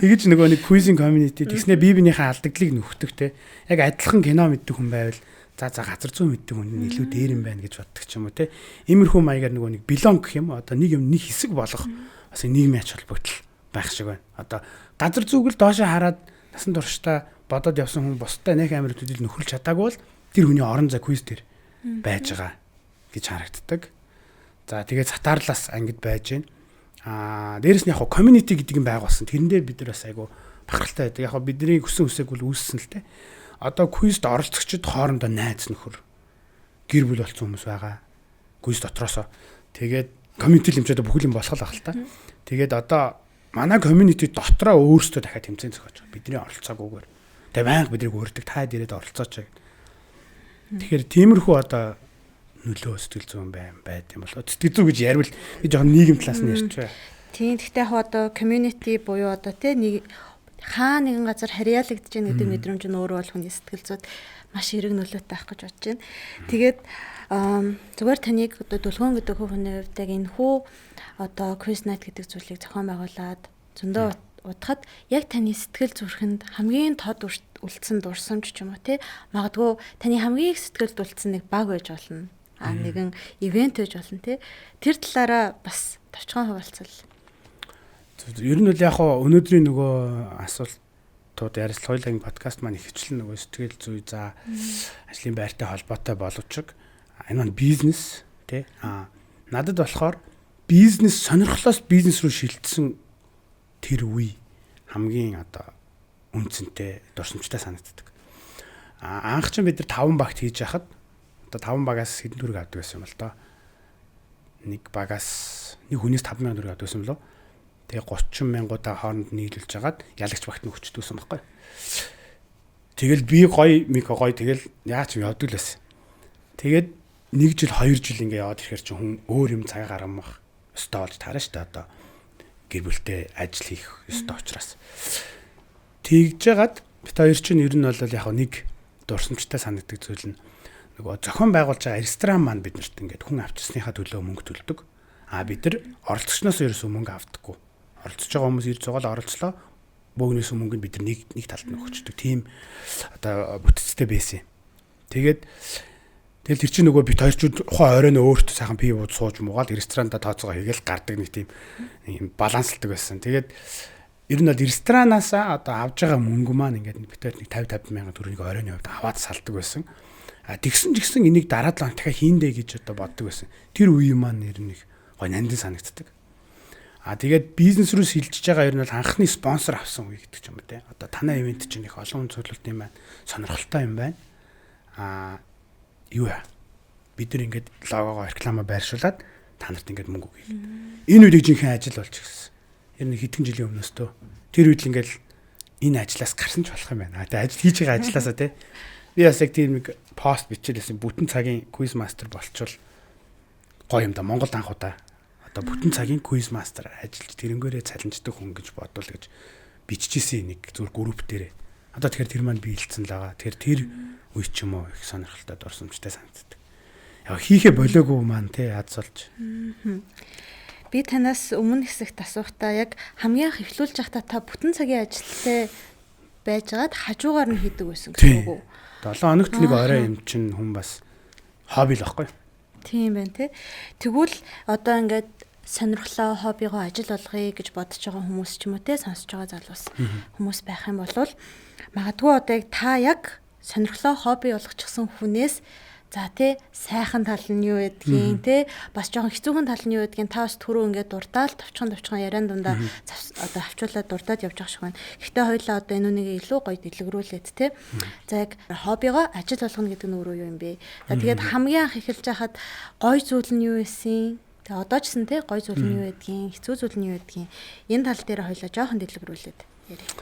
Тэгэж нөгөө нэг quiz-ing community тэгснэ бие биенийхээ алдагдлыг нөхдөг те. Яг адилхан кино мэддэг хүн байвал за газар зүй мэддэг хүн нь илүү дээр юм байна гэж боддог ч юм уу те. Иймэрхүү маягаар нөгөө нэг belong гэх юм одоо нэг юм нэг хэсэг болох бас нийгмийн ач холбогдол байх шиг байна. Одоо газар зүгэл доошоо хараад насан туршдаа бодоод явсан хүн бусдаа нэг амир төдөл нөхөрлж чадаагүй бол тэр хүний орон зай quiz дээр байж байгаа гэж харагддаг. За тэгээд сатаарлаас ангид байж байна. Дээрэс нь яг community гэдэг юм байгуулсан. Тэрэндээ бид нар бас айгу бахархалтай байдаг. Яг бидний хүссэн үсээг бол үүссэн л те. Одоо quizд оролцогчид хоорондоо найз нөхөр гэр бүл болсон хүмүүс байгаа. Quiz дотроосоо. Тэгээд community хэмжээдээ бүх юм болох л ахал та. Тэгээд одоо манай community дотроо өөрсдөө дахиад тэмцээн зохиож байгаа. Бидний оролцоогүйгээр. Тэгээд байнга биднийг өөртөг та дээрээ оролцооч гэдэг. Тэгэхээр тиймэрхүү одоо нөлөө сэтгэл зүйн байд юм болоо. Сэтгэл зүй гэж ярил би жоохон нийгэм талаас нь ярьж байна. Тийм. Гэхдээ одоо community буюу одоо те нэг нэгэн газар харьяалагдж байгаа гэдэг мэдрэмж нь өөрөө бол хүний сэтгэл зүйд маш эрэг нөлөөтэй байх гэж бодож байна. Тэгээд зүгээр таныг одоо Дүлгөөн гэдэг хүний хувьд яг энэ хүү одоо quiz night гэдэг зүйлийг зохион байгуулад зөндөө удахад яг таны сэтгэл зүрхэнд хамгийн тод үлдсэн дурсамж ч юм уу те магадгүй таны хамгийн их сэтгэлд үлдсэн нэг баг байж болно. Нэгэн ивент байж болно те. Тэр талаараа бас товчхон хуваалцвал. Ер нь бол яг өнөөдрийн нөгөө асуултууд ярилцлага хоёулагийн подкаст маань ихчлэн нөгөө сэтгэл зүй за ажлын байртай холбоотой боловч энэ маань бизнес тий надад болохоор бизнес сонирхлоос бизнес рүү шилжсэн тэр үе хамгийн одоо үнцэнтэй дурсамжтай санагддаг. Анх ч бид нар 5 багт хийж яхад одоо 5 багаас хэдэн төгрөг авдаг байсан юм л доо. Нэг багаас нэг хүнээс 5,000 төгрөг авдаг байсан болов. Тэгээ 30 мянгуудаа хооронд нийлүүлж хагаад ялагч багт нөхчдөөсөн байхгүй. Тэгэл би гоё тэгэл яач юм явдаг л байсан. Тэгээд 1 жил 2 жил ингээ яваад ирэхээр чи хүн өөр юм цагаа гаргамах өстой болж таарна шүү дээ одоо гэр бүлтэй ажил хийх өстой учраас. Тэгж жагаад бит хоёр чинь ер нь бол яг нэг дурсамжтай санагддаг зүйл нь нөгөө зохион байгуулж байгаа ресторан маань биднэрт ингээд хүн авчирсныхаа төлөө мөнгө төлдөг. Бид нар оролцогчноос ерөөсөө мөнгө авдаггүй. Оролцож байгаа хүмүүс ирж зугаал оролцлоо. Бөөгнөөс мөнгө нь бид нар нэг талд нь өгчдөг. Тийм одоо бүтцтэй байсан. Тэгэл тэр чинь нөгөө бит хоёр чинь ухаан оройн өөртөө сайхан пив ууд сууж муугаад ресторанда тооцоогоо хийгээл гардаг нэг тийм балансалдаг байсан. Тэгээд ер нь бол ресторанаасаа одоо авж байгаа мөнгө маань ингээд бит хоёр нэг 50 мянган төгрөгийг оройн хувьд аваад салдаг байсан. Тэгсэн энийг дараа 7 хоног дахиад хийндэ гэж одоо боддог байсан. Тэр үе маань нэр нэг гой нандин санагддаг. Тэгээд бизнес рүү шилжиж байгаа ер нь бол анхны спонсор авсан үе гэдэг ч юм уу те. Одоо танай ивент чинь их олон зөвлөлт юм байна. Сонирхолтой юм байна. Юу яа. Бид нар ингээд логогоо реклама байршуулад та нарт ингээд мөнгө өгье. Энэ үеийг жинхэнэ ажил болж гисэн. Ер нь хэдхэн жилийн өмнөөс төө. Тэр үед л ингээд энэ ажлаас гарсан ч болох юм байна. Тэгээд ажил хийж байгаа ажлаасаа те. Би бас яг тийм нэг пост бичээлсэн бүтэн цагийн quiz master болчвол гоё юм да. Монголд анх удаа одоо бүтэн цагийн quiz master ажиллаж тэрнгээрээ цалинждаг хүн гэж бодвол гэж биччихсэн нэг зүгээр групп дээрээ. Одоо тэгэхээр тэр маань биелсэн л байгаа. Тэр үе ч юм уу их сонирхолтой дурсамжтай санагддаг. Яг хийхэ болоогүй маань те азолж. Би танаас өмнө хэсэгт асуухдаа яг хамгийн анх эхлүүлж байхдаа та бүтэн цагийн ажилтай байжгаад хажуугаар нь хийдэг байсан гэсэн үг үү? 7 хоногт нэг орой юм чинь хүн бас хобби л байхгүй. Тийм байна те. Тэгвэл одоо ингээд сонирхлоо хоббигоо ажил болгоё гэж бодож байгаа хүмүүс ч юм уу те сонсож байгаа залуус хүмүүс байх юм бол магадгүй одоо та яг сонирхлоо хобби болгочихсон хүнээс за тий сайхан тал нь юу гэдгийг тий бас жоохон хэцүүхэн тал нь юу гэдгийг та бас түрүү ингээд дурдаал товчхон яриан дундаа одоо авчуулаад дурдаад явж байгаа шиг байна. Гэхдээ хоёлаа одоо энэ үнийг илүү гоё дэлгэрүүлээд тий. За яг хоббигоо ажил болгоно гэдэг нь өөрөө юу юм бэ? За тэгээд хамгийн анх эхэлж байхад гоё зүйл нь юу байсан? Тэгээ одоо ч гэсэн тий гоё зүйл нь юу гэдгийг, хэцүү зүйл нь юу гэдгийг энэ тал дээр хоёлаа жоохон дэлгэрүүлээд яриа.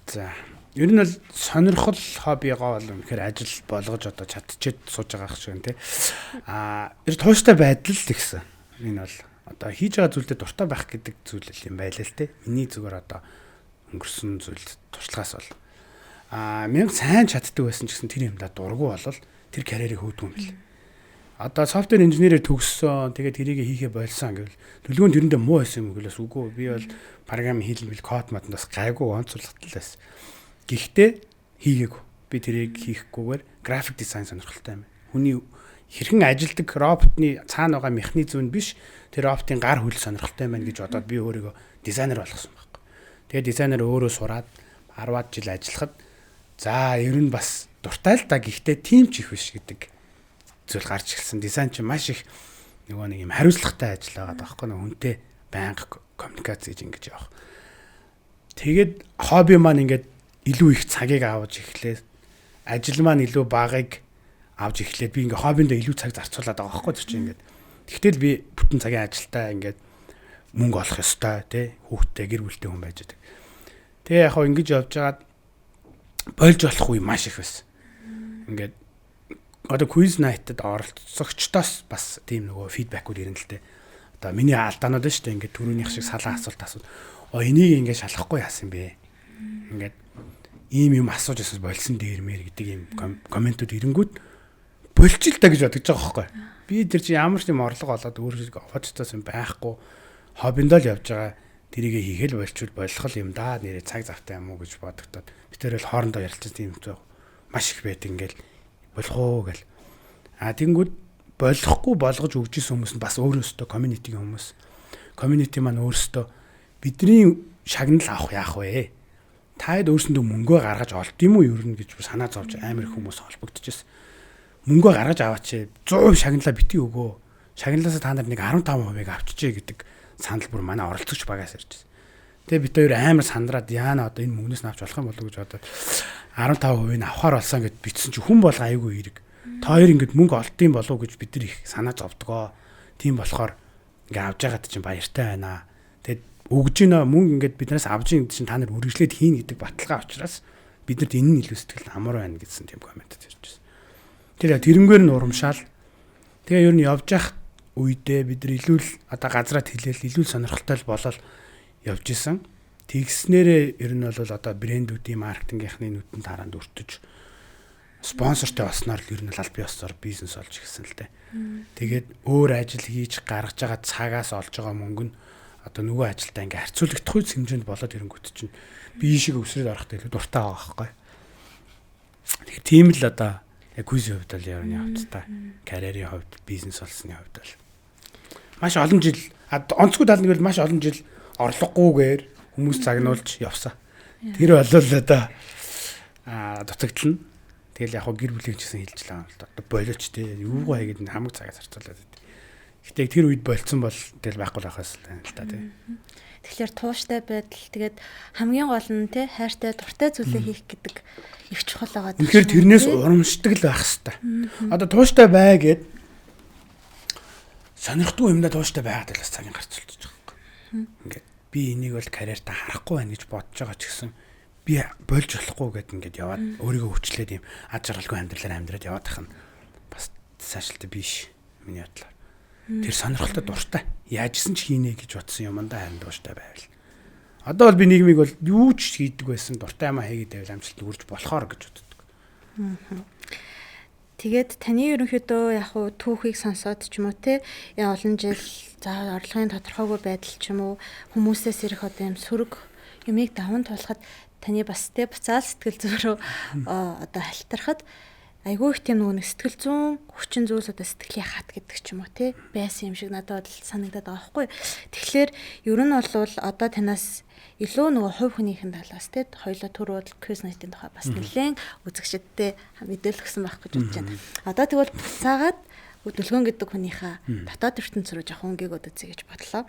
За ер нь бол сонирхол хоббигоо бол үнэхээр ажил болгож одоо чадчихэд сууж байгаа шиг юм тий. Тэр тууштай байдал л гэсэн. Энэ бол одоо хийж байгаа зүйлдээ дуртай байх гэдэг зүйл юм байлаа л тий. Миний зүгээр одоо өнгөрсөн зүйлд туршлагаас бол мянга сайн чаддаг байсан ч гэсэн тэр юмдаа дургу болол тэр карьерийг хөөдөг юм бэл. Одоо софтвер инженерээр төгссөн тэгээд тэрийг хийхэ болсон гэвэл төлөвлөгөөнд тэрэндээ муу байсан юм гэлээс үгүй би бол програм хийлмэл код модоос гайгүй онцлогдол байсан. Гэхдээ хийгээгүй. Би тэрийг хийхгүйгээр график дизайн сонирхолтой юм. Хүний хэрхэн ажилдаг роботны цаана байгаа механизм биш тэр роботын гар хөл сонирхолтой байна гэж бодоод би өөрийгөө дизайнер болгосон байхгүй. Тэгээд дизайнер өөрөө сураад 10-аад жил ажиллахад за ер нь бас дуртай л да гэхдээ тийм ч их биш гэдэг зүйл гарч ирсэн. Дизайн чинь маш их нөгөө нэг юм хариуцлагатай ажил байгаа байхгүй нөгөө хүнтэй байнга коммуникац хийж ингэж явах. Тэгээд хобби маань ингээд илүү их цагийг авч эхлээд ажил маань илүү багыг авч эхлээд би ингээ хоббиндээ илүү цаг зарцуулаад байгаа байхгүй чинь ингээд. Тэгтэл би бүтэн цагийн ажилтаа ингээд мөнгө олох ёстой тий хүүхдтэй гэр бүлтэй хүн байж байгаа. Тэгээ яг хоо ингэж явж байгаад болж болох үе маш их байсан. Ингээд одоо quiz night-д оролцогчдоос бас тийм нөгөө фидбэкүүд ирэн л дээ. Одоо миний алдаанууд нь шүү дээ ингээд түрүүнийх шиг салаа асуулт асууд. Энийг ингээд шалахгүй яасан бэ? Ингээд ийм юм асууж байсан болсон дээрмээр гэдэг ийм комментүүд ирэнгүүт болчих л та гэж бодож байгаа байхгүй. Би тэр чи ямар ч юм орлого олоод өөрөө офицтаас юм байхгүй хоббиндоо л явж байгаа тэрийгэ хийхэл болчвол болох юм да нэрээ цаг завтай юм уу гэж бодогдоод би тэр л хоорондоо ярилцсан тийм зөө маш их байт ингээл болох уу гэл. Тэнгүүд болохгүй болгож өгч исэн хүмүүс нь бас өөрөөсөө community-ийн хүмүүс. Community маань өөрөөсөө бидний шагнал авах яах вэ? Таад өөрсөндөө мөнгөө гаргаж олд юм уу ер нь гэж санаа зовж амар их хүмүүс холбогдчихсэн. Мөнгөө гаргаж аваач 100% шагналаа битгий өгөө. Шагналаасаа та нар нэг 15%-ыг авчижээ гэдэг санал бүр манай оролцогч багаас ирж байна. Тэгээ бид хоёр амар сандраад яана одоо энэ мөнгнөөс нь авч болох юм болов гэж бодоод 15% нь авахар болсон гэд бичсэн чи хүн бол айгүй хэрэг. Та хоёр ингэж мөнгө олдсон болов гэж бид нар их санаа зовдгоо. Тийм болохоор ингээ авж байгаад чинь баяртай байна. Тэгээд өгж гинэ мөнгө ингээд биднээс авж ийн гэдэг чинь та нар үргэлжлээд хийн гэдэг баталгаа учраас биднэрт энэ нь илүү сэтгэл амар байна гэсэн тийм коммент ирж байна. Тэр тэрнгээр нь урамшаал. Тэгээ ер нь явж явах үедээ бид нар илүү л одоо газраа хэлээл илүү сонирхолтой болол явж исэн. Тэгснээрээ ер нь бол одоо брэндүүдийн маркетингийнхны нүдэн тараанд өртөж спонсортой болсноор л ер нь аль бие осоор бизнес олж ирсэн л дээ. Тэгээд өөр ажил хийж гаргаж байгаа цагаас олж байгаа мөнгө нь одоо нөгөө ажилдаа ингээ харьцуулагдах үе хэмжээнд болоод ирэнгүүт чинь би шиг өвсрээд орохтой илүү дуртай байгаа байхгүй. Тэгэхээр тийм л одоо яг quiz-ийн хувьд л явна явц та. Карьерийн хувьд, бизнес олсны хувьд бол маш олон жил онцгүй тал нэг бол маш олон жил орлогогүйгээр хүмүүс загнуулж явсан. Тэр бол одоо дутагдaltaна. Тэгэл яг гэр бүлийн гэсэн хэлж лаа л да. Болооч те юугаа хийгээд хамаг цагаас зарцуулаад байд. Гэтэ тэр үед болцсон бол тэгэл байхгүй байхаас л та тий. Тэгэхээр тууштай байдал тэгээд хамгийн гол нь те хайртай дуртай зүйлээ хийх гэдэг их чухал байгаа. Тэгэхээр тэрнээс урамшдаг л байх хэвээр. Одоо тууштай бай гэд сонирхтгүй юмдаа тууштай байгаад л бас цагийн гарцуулж байгаа юм. Ингээд би энийг бол карьертаа харахгүй байна гэж бодож байгаа ч гэсэн би болж болохгүй гэд ингээд яваад өөрийгөө хүчлээд юм ад жаргалгүй амьдралаар амьдраад яваад тах нь бас цаашилтай биш миний бодлоор. Тэр сонирхолтой дуртай. Яажсэн ч хийнэ гэж бодсон юм даа харин дууштай байвал. Одоо бол би нийгмийг бол юу ч хийдэг байсан дуртай юм хийгээд байвал амжилт үрж болохоор гэж боддог. Тэгээд таны ерөнхийдөө яг хуу түүхийг сонсоод ч юм уу те олон жил за орлогын тодорхойгүй байдал ч юм уу хүмүүсээс ирэх одоо юм сөрөг юмыг даван туулахад таны бас те буцаал сэтгэл зүй рүү одоо халтархад айгүй их тийм нэг сэтгэл зүйн хүчин зүйлс одоо сэтгэлийн хат гэдэг ч юм уу те байсан юм шиг надад бол санагдаад байгаа байхгүй. Тэгэхээр ер нь бол одоо танаас илүү нөгөө хувь хүнийхэн талаас те хоёулаа түрүү Quiz Night-ийн тухай бас нэлээд үзэгчдтэй мэдээлэл өгсөн байх гэж бодож байна. Одоо тэгвэл буцаагаад Дүлгөн гэдэг хүнийхээ дотоод ертөнц рүү жоохон өнгийгөөд үзье гэж бодлоо.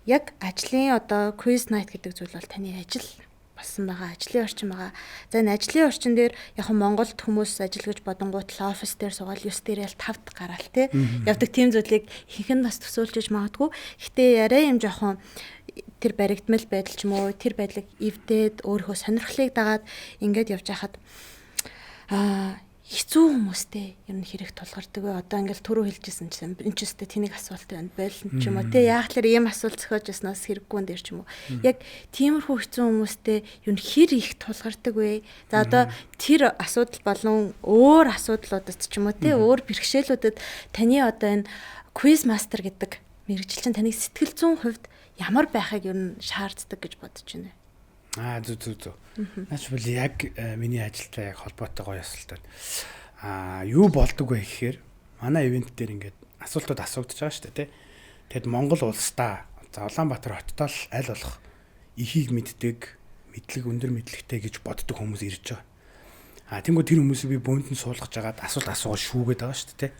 Яг ажлын одоо Quiz Night гэдэг зүйл бол таны ажил болсон байгаа, ажлын орчин байгаа. За энэ ажлын орчин дээр яг Монголд хүмүүс ажил гэж бодонгууд офис дээр суугаад 9 дээр ял 5-д гараал те явдаг тийм зүйлийг ихэнх нь бас төсөөлж магадгүй. Гэтэ яриа юм жоохон тэр баригдмал байдал ч юм уу тэр байдлыг эвдээд өөрийнхөө сонирхлыг дагаад ингээд явж хахад хэцүү хүмүүстэй ер нь хэрэг тулгардаг бай. Одоо ингээл түрүү хэлжсэн чинь энэ ч өстэй тэнийг асуулт байна байлна ч юм уу те яах тэлэр ийм асуулт зохиож яснаас хэрэггүй энэ ч юм уу. Яг тиймэрхүү хэцүү хүмүүстэй ер нь хэр их тулгардаг вэ? За одоо тэр асуудал болон өөр асуудлуудад ч юм уу те өөр бэрхшээлүүдэд таны одоо энэ Quiz Master гэдэг мэргэжил чинь таныг сэтгэл зүйн хувьд ямар байхыг ер нь шаарддаг гэж бодож байна. Зү. Наач бол яг миний ажилтай яг холбоотой гоё асуулт байна. Юу болдог вэ гэхээр манай ивент дээр ингээд асуултууд асуугдож байгаа шүү дээ, тий. Тэгэд Монгол улсдаа за Улаанбаатар хоттой л аль болох ихийг мэддэг, мэдлэг өндөр мэдлэгтэй гэж боддог хүмүүс ирж байгаа. Тэнгүү тэр хүмүүсийг би бөөнд нь суулгаж агаад асуулт асуугаа шүүгээд байгаа шүү дээ, тий.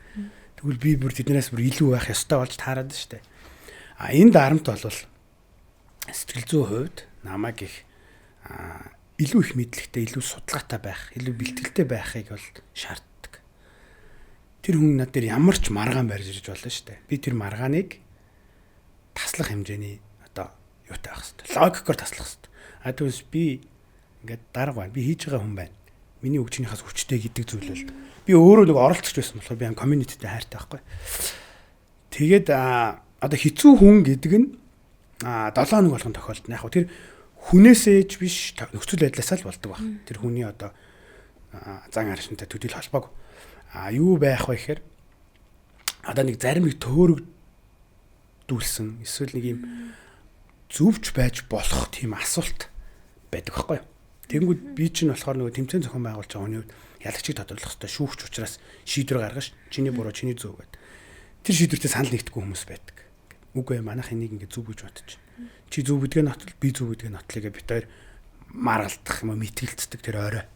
Тэгвэл би бүр тэднээс бүр илүү байх ёстой болж таарад шүү дээ. Энэ дарамт бол сэтгэл зүйн хувьд намайг их илүү их мэдлэгтэй, илүү судалгаатай байх, илүү бэлтгэлтэй байхыг бол шаарддаг. Тэр хүн над дээр ямар ч маргаан барьж ирж болно шүү дээ. Би тэр маргааныг таслах хэмжээний одоо юутай байх хэрэгтэй. Логикоор таслах хэрэгтэй. Тэгвэл би ингээд дарга байна. Би хийж байгаа хүн байна. Миний өгчнийхээс хүчтэй гэдэг зүйл бол би өөрөө нэг оролцож байсан болохоор би community-тэй хайртай байхгүй. Тэгээд одоо хэцүү хүн гэдэг нь 7 хоног болгон тохиолдно. Яг тэр хүнээсээ ч биш нөхцөл байдлаасаа л болдог баг. Тэр хүний одоо зан аршинтай төдийл холбоог. Юу байх вэ гэхээр одоо нэг зарим нэг төөрөгдүүлсэн эсвэл нэг юм зөвч байж болох тийм асуулт байдаг байхгүй юу? Тэнгүүд би чинь болохоор нөгөө тэмцээн зохион байгуулж байгаа хүний хувьд ялагчийг тодорлох хэрэгтэй шүүгч учраас шийдвэр гаргаж чиний буруу чиний зөв гэдэг. Тэр шийдвэртээ санал нэгдэхгүй хүмүүс байдаг. Үгүй ээ манайх энийг ингэ зөв гэж бодож байна. Чи зөв гэдгээ нотол би зөв гэдгээ нотлыг бит хоёр маргалдах юм уу мэтгэлцдэг тэр орой.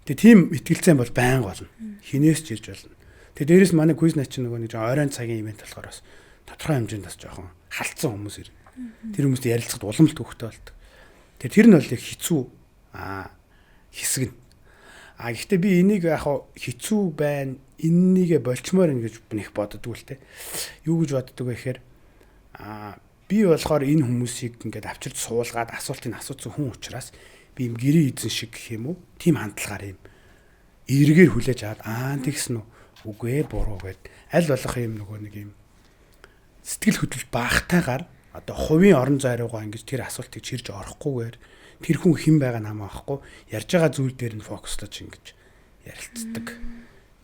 Тэгээ тийм мэтгэлцэн бол байнга болно. Хинээс ч ирж болно. Тэгээ дээрэс манай Quiz Night чинь нөгөө нэг оройн цагийн ивент болохоор бас тодорхой хэмжээнд бас жоохон халтсан хүмүүс ирнэ. Тэр хүмүүстэй ярилцахад уламжлалт хөвгтэй болдог. Тэгээ тэр нь бол их хэцүү хэсэг нь. Гэхдээ би энийг яг хэцүү байна энэнийг болчмоор ингэ гэж нэг боддгоо л те. Юу гэж боддгоо вэ гэхээр би болохоор энэ хүмүүсийг ингээд авчирч суулгаад асуултыг асуусан хүн учраас би юм гэрээ эзэн шиг гэх юм уу? Тим хандлагаар юм эргээр хүлээж аваад тэгсэн үү? Үгүй ээ буруу гэд аль болох юм нөгөө нэг юм сэтгэл хөдлөл баахтайгаар одоо хувийн орон зайруугаа ингэж тэр асуултыг чирж орохгүйгээр тэр хүн хэн байгаа намаа ахгүй ярьж байгаа зүйл дээр нь фокуслож ингэж ярилцдаг.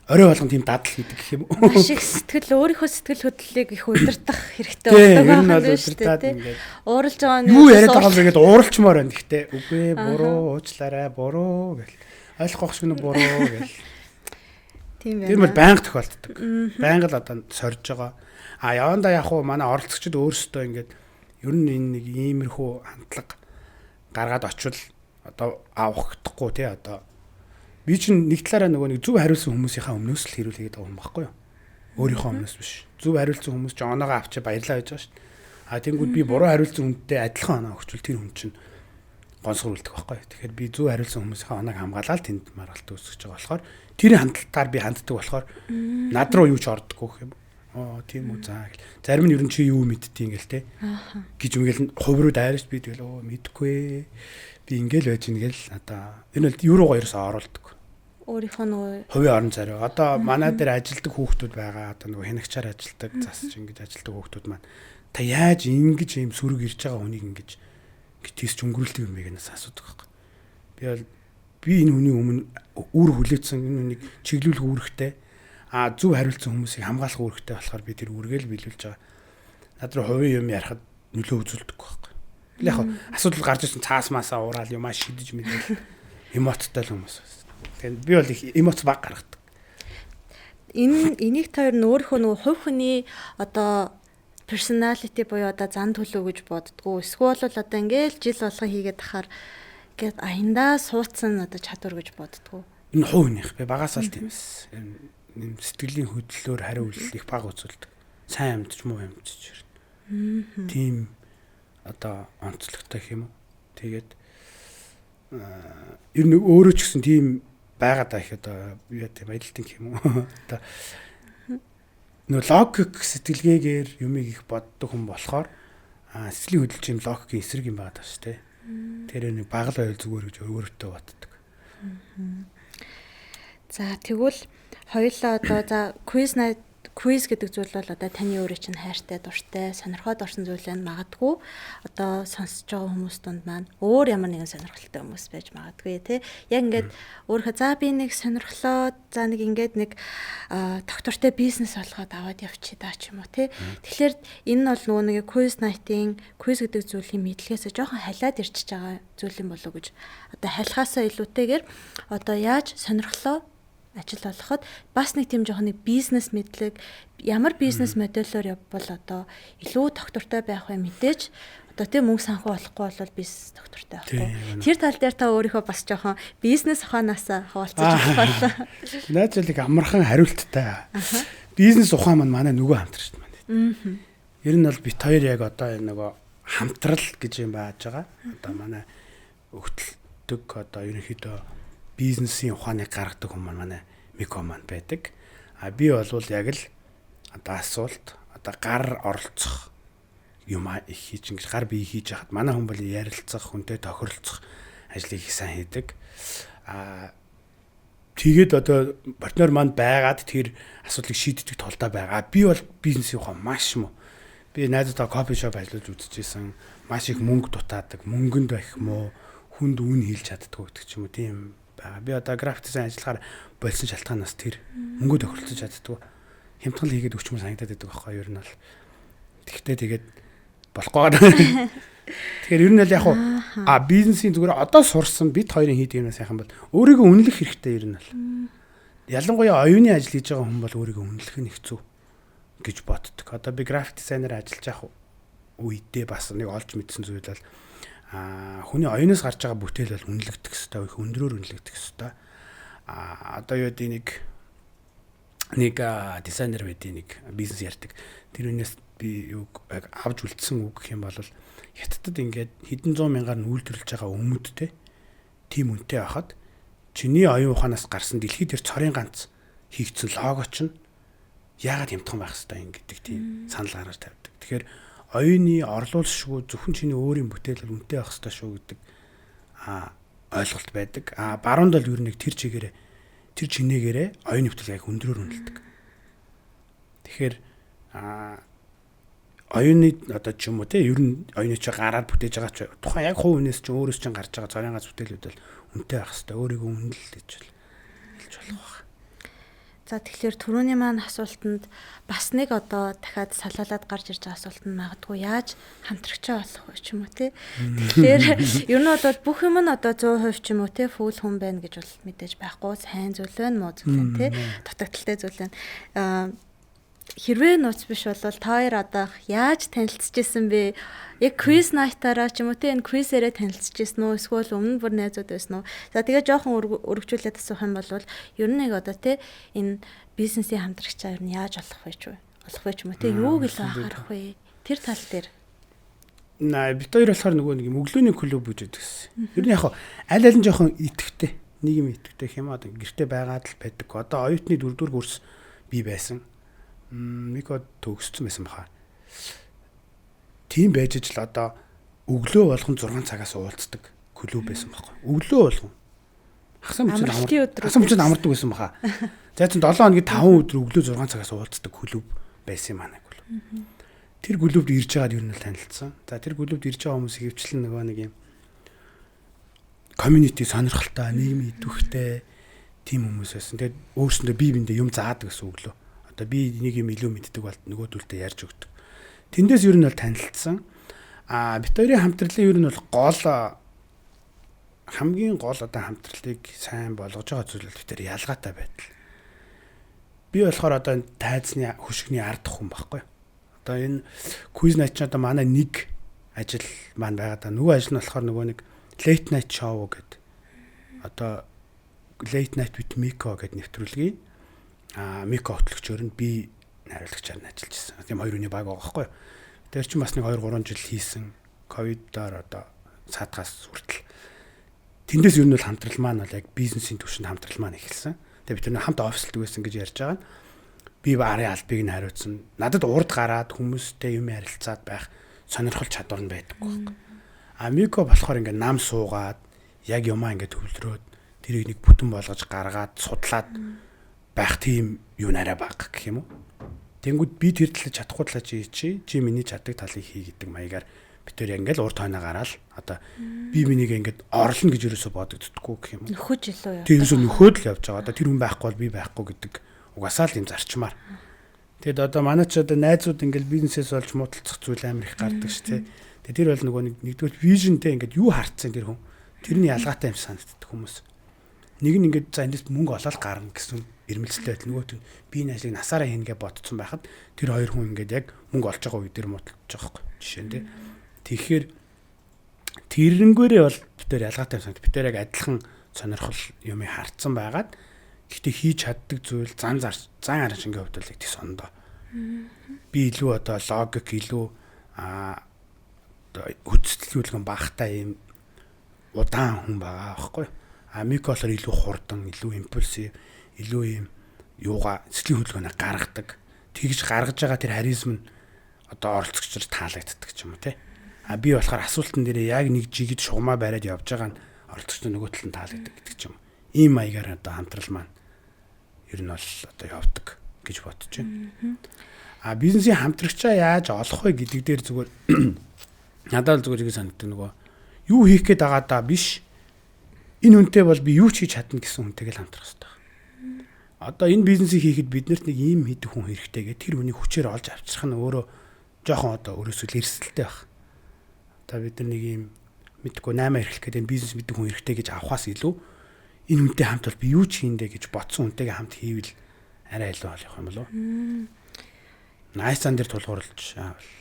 Орой болгон тийм дадал хийдэг гэх юм уу? Маш их сэтгэл өөрийнхөө сэтгэл хөдлөлийг их удирдах хэрэгтэй байна шүү дээ. Ууралж байгаа нь юу яриад байгаа юм бэ гэдээ ууралчмаар байна гэхдээ үгүй ээ буруу уучлаарай буруу гэл ойлгох шиг нь буруу гэл. Тийм байна. Тийм бол байнга тохиолддог. Байнга л одоо сорж байгаа. Явандаа яг уу манай оролцогчид өөрсдөө ингээд ер нь энэ нэг иймэрхүү хандлага гаргаад очвол одоо авахдахгүй тий одоо би чинь нэг талаараа нөгөө нэг зөв хариулсан хүмүүсийнхаа өмнөөс л хэрүүл хийгээд байгаа юм баггүй юу? Өөрийнхөө өмнөөс биш. Зөв хариулсан хүмүүс ч оноогоо авчи баярлаа гэж байгаа шүү дээ. Тэнгүүд би буруу хариулсан хүнтэй адилхан оноо өгчвөл тэр хүн чинь гонсгор үлдэх баггүй юу? Тэгэхээр би зөв хариулсан хүмүүсийнхаа оноог хамгаалаад тэнд маргалт үүсгэж байгаа болохоор тэр хандлагатаар би ханддаг болохоор над руу юу ч ордоггүй юм. Тийм үү заа гэл. Зарим нь ер нь чи юу мэдтiin гэл те. Гэж мэгэл хувь руу дайрч би тэгэл мэдгүй. би ингээл байж ингээл одоо энэ бол юу руугаа ерөөсөө оруулдаг. Өөрийнхөө нөгөө Хувийн орон зайруу. Одоо манай дээр ажилдаг хүүхдүүд байгаа. Одоо нөгөө хянагчаар ажилдаг, засч ингэж ажилдаг хүүхдүүд маань та яаж ингэж ийм сүрэг ирж байгаа хүнийг ингэж тийс өнгөрүүлдэг юм бэ гэнээс асуудаг байхгүй. Би энэ хүний өмнө үр хүлээсэн энэ хүнийг чиглүүлэх үүрэгтэй зөв хариулсан хүмүүсийг хамгаалах үүрэгтэй болохоор би тэр үргээл биелүүлж байгаа. Над руу хувийн юм ярихад нөлөө үзүүлдэг байхгүй. Яг асуудал гарч ирсэн цаас масаа ураал юм шидэж мэдэл эмоттой л хүмүүс байна. Тэгэхээр би бол их эмоц баг гаргадаг. Энийг та хоёр өөрийнхөө нөгөө хувь хүний одоо personality буюу одоо зан төлөв гэж боддгоо. Эсвэл бол одоо ингээл жил болгон хийгээд тахаар гээд аяндаа суудсан одоо чадвар гэж боддгоо. Энэ хувь хүнийх би багасаал тийм эс. Нэм сэтгэлийн хөдлөлөөр хариу үйлдэл их баг үзүүлдэг. Сайн амьдч муу амьдч хэрнэ. Тийм одоо онцлогтой юм уу? Тэгээд ер нь өөрөө ч гэсэн тийм байгаад байх одоо юу гэдэг аялалтын юм уу? Одоо нөө логик сэтгэлгээгээр юмыг их боддог хүн болохоор сэтгэлийн хөдлөлч юм логикийн эсрэг юм байгаа даа шүү дээ. Тэр нэг багал байл зүгээр гэж өөртөө боддог. За тэгвэл хоёулаа одоо за quiz гэдэг зүйл бол одоо таны өөрөө чинь хайртай, дуртай, сонирхоод орсон зүйл нь магадгүй одоо сонсож байгаа хүмүүс донд маань өөр ямар нэгэн сонирхолтой хүмүүс байж магадгүй тий. Яг ингээд өөрөө за би нэг сонирхлоо, за нэг ингээд нэг доктортой бизнес болгоод аваад явчих даа ч юм уу тий. Тэгэхээр энэ нь бол нөгөө нэг quiz night-ийн quiz гэдэг зүйлийн мэдлэгээс жоохон халиад ирчихэж байгаа зүйл юм болов уу гэж одоо халихаасаа илүүтэйгээр одоо яаж сонирхлоо ажил олоход бас нэг тийм жоохон нэг бизнес мэдлэг ямар бизнес модельоор явбал одоо илүү доктортой байх вэ мэдээж одоо тийм мөнгө санхүү болохгүй бол бизнес доктортой байхгүй. Тэр тал дээр та өөрийнхөө бас жоохон бизнес ухаанаас хаваалцаж байна. Найзлыг амархан хариулттай. Бизнес ухаан маань манай нөгөө хамтрагч маань. Ер нь бол бит хоёр яг одоо энэ нөгөө хамтрал гэж юм байж байгаа. Одоо манай өгтөлдөг одоо ерөнхийдөө бизнесийн ухааныг гаргадаг хүмүүс манай Мико маань байдаг. Би бол яг л одоо асуулт одоо гар оролцох юм их хийж ингэж гар бие хийж хахад манай хүн бол ярилцах, хүнтэй тохиролцох ажлыг их сайн хийдэг. Тэгээд одоо партнер маань байгаад тэр асуудлыг шийддэг толдоо байгаа. Би бол бизнесийн ухаан маш муу. Би найзтайгаа кофе шоп ажиллаж үзчихсэн. Маш их мөнгө дутаадаг, мөнгөнд байх муу, хүнд үн хийлж чаддгүй гэдэг ч юм уу тийм. Би одоо график дизайн ажиллахаар болсон шалтгаанаас тэр мөнгө тохиролцож чаддгүй хямдхан хийгээд өчмөр санагдаад байдаг байхгүй юу ер нь бол. Тэгтээ тэгээд болохгүй байгаа. Тэгэхээр ер нь л яг бизнесийн зүгээр одоо сурсан бид хоёрын хийдэг юм сайхан бол өөрийгөө үнэлэх хэрэгтэй ер нь бол. Ялангуяа оюуны ажил хийж байгаа хүн бол өөрийгөө үнэлэх нь хэцүү гэж боддог. Одоо би график дизайнер ажиллаж явах үедээ бас нэг олж мэдсэн зүйл бол хүний оюунаас гарч байгаа бүтээл бол үнэлэгдэх ёстой, их өндрөөр үнэлэгдэх ёстой. Одоо юу гэдэг нэг дизайнер байдгийг нэг бизнес ярьдаг. Тэр үнээс би юу авч үлдсэн үг гэх юм бол хятадд ингээд хэдэн зуун мянгаар нь үйлдвэрлэж байгаа өмөдтэй тийм үнэтэй байхад чиний оюун ухаанаас гарсан дэлхийд тэр цорын ганц хийгдсэн лого ч яагаад хямдхан байх ёстой юм гэдэг тийм санал гаргаж тавьдаг. Тэгэхээр оюуны орлуулшгүй зөвхөн чиний өөрийн бүтээл бол үнэтэй байх ёстой шүү гэдэг ойлголт байдаг. Баруунд бол ер нь тэр чигээрээ тэр чинээгээрээ оюуны бүтээл яг өндрөөр үнэлдэг. Тэгэхээр оюуны одоо ч юм уу те ер нь оюуны ч гараар бүтээж байгаа ч тухайн яг хувь хүнээс ч өөрөөс ч гарч байгаа цорын ганц бүтээлүүд бол үнэтэй байх ёстой. Өөрийгөө үнэлж хэлж болох байна. За тэгэхээр түрүүний маань асуултанд бас нэг одоо дахиад салаалаад гарч ирж байгаа асуулт нь магадгүй яаж хамтрагчаа болох вэ ч юм уу те. Тэгэхээр ер нь бол бүх юм нь одоо 100% ч юм уу те фул хүн байна гэж бол мэдээж байхгүй. Сайн зүйл байна, муу зүйл байна те. Дутагдaltaй зүйл байна. Хэрвээ нууц биш бол та хоёр одоо яаж танилцчихсэн бэ? Яг quiz night-аараа ч юм уу те энэ quiz-ээрээ танилцчихсэн үү? Эсвэл өмнө бүр найзууд байсан уу? За тэгээ жоохон өргөжүүлээд асуух юм бол ер нь нэг одоо те энэ бизнесийн хамтрагчаа ер нь яаж олох вэ ч вэ? Олох вэ ч юм уу те юуг л анхаарах вэ? Тэр тал дээр. Бид хоёр болохоор нөгөө нэг өглөөний клуб гэж үзсэн. Ер нь яг аль аль нь жоохон итгэвтэй. Нэг юм итгэвтэй юм одоо гэрте байгаад л байдаг. Одоо оюутны 4-р курс би байсан. Мико төгссөн байсан баха. Тийм байж л одоо өглөө болгон 6 цагаас уулздаг. клуб байсан байхгүй. Өглөө болгон. Хагас мөчөд амардаг байсан баха. За чинь 7 хоногийн 5 өдөр өглөө 6 цагаас уулздаг клуб байсан юм аа нэг клуб. Тэр клубд ирж байгаад ер нь танилцсан. За тэр клубд ирж байгаа хүмүүсийг хөвчлэн нөгөө нэг юм community сонирхолтой, нийгмийн идэвхтэй тийм хүмүүс байсан. Тэгээд өөрсөндөө бие биендээ юм заадаг гэсэн үг лөө. Одоо би нэг юм илүү мэддэг бол нөгөөдөлтөө ярьж өгдөг. Тэндээс ер нь бол танилцсан. Бид хоёрын хамтралын ер нь бол хамгийн гол одоо хамтралыг сайн болгож байгаа зүйл бол бид ялгаатай байдал. Би болохоор одоо тайзны хөшгөний ард хүн байхгүй. Одоо энэ quiz night ч одоо манай нэг ажил маань байгаа да. Нөгөө ажил нь болохоор нөгөө нэг late night show гэдэг. Одоо late night with Miko гэдэг нэвтрүүлгийн Miko хөтлөгчөөр нь би найруулагчаар нь ажиллаж байсан. Тийм хоёр хүний баг байгаа байхгүй. Тэр чинь бас нэг 2-3 жил хийсэн ковидоор одоо саадгаас хүртэл. Тэндээс ер нь бол хамтрал маань бол яг бизнесийн түвшинд хамтрал маань эхэлсэн. Тэгээ бид тэр хамт офислдаг байсан гэж ярьж байгаа нь би баарын албыг нь хариуцсан. Надад урд гараад хүмүүстэй юм ярилцаад байх сонирхол чадвар нь байдаггүй байхгүй. Мико болохоор ингээд нам суугаад яг юмаа ингээд төвлөрөөд тэрийг нэг бүтэн болгож гаргаад судлаад байх тийм юу нарай баг гэх юм уу. Тэнгүүд би тэр талаа чадахгүй талаа чи миний чаддаг талыг хий гэдэг маягаар бид тэр ингээд урд хойноо гараал одоо би минийг ингээд орлно гэж юусоо бодогддоггүй гэх юм уу. Нөхөж илүү яа. Тэр юусоо нөхөөд л явж байгаа. Одоо тэр хүн байхгүй бол би байхгүй гэдэг угаасаа л юм зарчмаар. Тэгэд одоо манай ч одоо найзууд ингээд бизнесээс олж муудалцах зүйл амар их гардаг ш тий. Тэгээ тэр бол нөгөө нэгдүгээр вижнтэй ингээд юу харцсан тэр хүн. Тэрний ялгаатай юм санагддаг хүмүүс. Нэг нь ингээд за эндээс мөнгө олоод гарна гэсэн ирмэлцэлтэй байт нөгөөт нь би энэ ажлыг насаараа хийнгээ бодсон байхад тэр хоёр хүн ингээд яг мөнгө олж байгаа үе дээр муудалж байгаа хгүй жишээ нь тий. Тэгэхээр тэрнгээрээ бол бид тэр ялгаатай юм санагдав. Бид тэр яг адилхан сонирхол юмыг харцсан байгаад гэхдээ хийж чаддаг зүйл зан аран шингээ хувьд л их сондоо. Би илүү одоо логик илүү хүчтэйгүүлгэн багтай юм удаан хүн байгаа байхгүй. Мико болохоор илүү хурдан, илүү импульсив, илүү юм юугаа сэтгэл хөдлөлгөөнө гаргадаг. Тэгж гаргаж байгаа тэр харизм нь одоо оролцогчдод таалагддаг ч юм уу тий. Би болохоор асуултан дээр яг нэг жигэд шугамаа бариад явж байгаа нь оролцогчдод нөгөө талд нь таалагддаг гэдэг ч юм. Ийм маягаар одоо хамтрал маань ер нь бол одоо явдаг гэж бодож байна. Бизнесийн хамтрагчаа яаж олох вэ гэдэг дээр зүгээр надад л зүгээр ингэ санагддаг нөгөө юу хийх гээд байгаа даа биш. Энэ үнтэй бол би юу ч хийж чадна гэсэн үнтэйг л хамтрах хэрэгтэй байна. Одоо энэ бизнесийг хийхэд биднэрт нэг ийм хийдэг хүн хэрэгтэй гэх тэр хүний хүчээр олж авчрах нь өөрөө жоохон одоо өөрөөсөө л эрсдэлтэй байна. Одоо бид нар нэг ийм мэдгүй 8 эрхлэх гэдэг бизнес мэддэг хүн хэрэгтэй гэж авахаас илүү энэ үнтэй хамт бол би юу ч хийндэ гэж бодсон үнтэйгээ хамт хийвэл арай илүү болох юм болов. Найсан дээр тулгуурлаж аавал.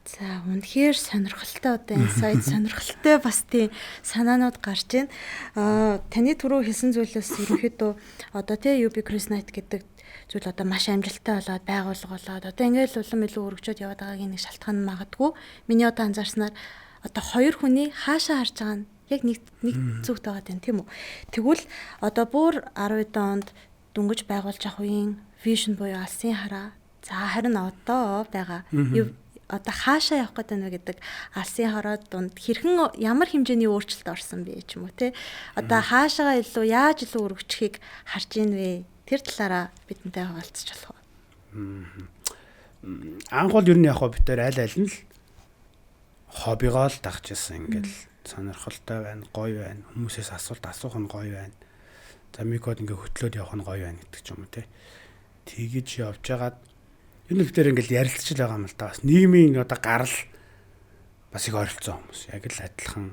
За үнэхээр сонирхолтой одоо инсайт сонирхолтой бас тийм санаанууд гарч байна. Таны түрүү хэлсэн зүйлээс ерөнхийдөө одоо тий UB Quiz Night гэдэг зүйл одоо маш амжилттай болоод байгуулга болоод одоо ингээл улам илүү өргөжөөд яваад байгаагийн нэг шалтгаан магадгүй. Миний одоо анзаарснаар одоо хоёр хүний хаашаа харж байгаа нь яг нэг зүгт байгаа юм тийм үү. Тэгвэл одоо бүр 10 онд дөнгөж байгуулж авах үеийн vision буюу алсын хараа. За харин одоо байгаа одоо хаашаа явах гэдэг нь гэдэг алсын хараа дунд хэрхэн ямар хэмжээний өөрчлөлт орсон бэ ч юм уу те. Одоо хаашаа илүү яаж илүү өргөжөхийг харж ийн вэ? Тэр талаараа бидэнтэй хаваалцаж болох уу? Анхол ер нь яг бид тээр аль нь л хоббигоо л дагчихсан ингээл сонирхолтой байна, гоё байна. Хүмүүсээс асуулт асуух нь гоё байна. За микод ингээ хөтлөөд явах нь гоё байна гэдэг ч юм уу те. Тэгэж явж байгаад энэ бид тээр ингээл ярилцж байгаа юм л да. Бас нийгмийн одоо гарал бас их ойролцоо хүмүүс. Яг л адилхан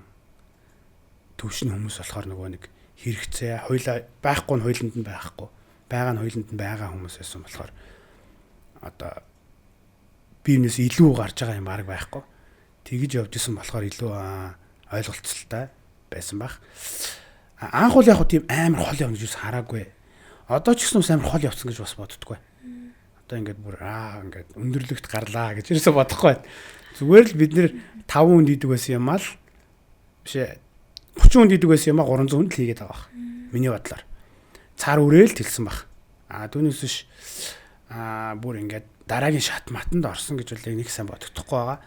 төвшин хүмүүс болохоор нөгөө нэг хэрэгцээ, хоёлаа байхгүй нь хоёланд нь байхгүй. Байгаа нь хоёланд нь байгаа хүмүүс байсан болохоор одоо биенээс илүү гарч байгаа юм баг байхгүй. Тэгэж явж исэн болохоор илүү ойлголцолтой байсан баг. Анх бол яг тийм амар хол явна гэж хараагүй. Одоо ч гэсэн амар хол явцсан гэж бас боддоггүй. Одоо ингээд бүр ингээд өндөрлөгт гарлаа гэж ерөөсө бодохгүй байна. Зүгээр л бид нэр 5 хүнд идэг байсан юм аа л биш ээ 30 хүнд идэг байсан юм аа 300 хүнд л хийгээд байгаа баг. Миний бодлоор. Цаар үрээл тэлсэн баг. Түүнээс биш бүр ингээд дараагийн шат матанд орсон гэж бол нэг сайн бодогдохгүй байгаа.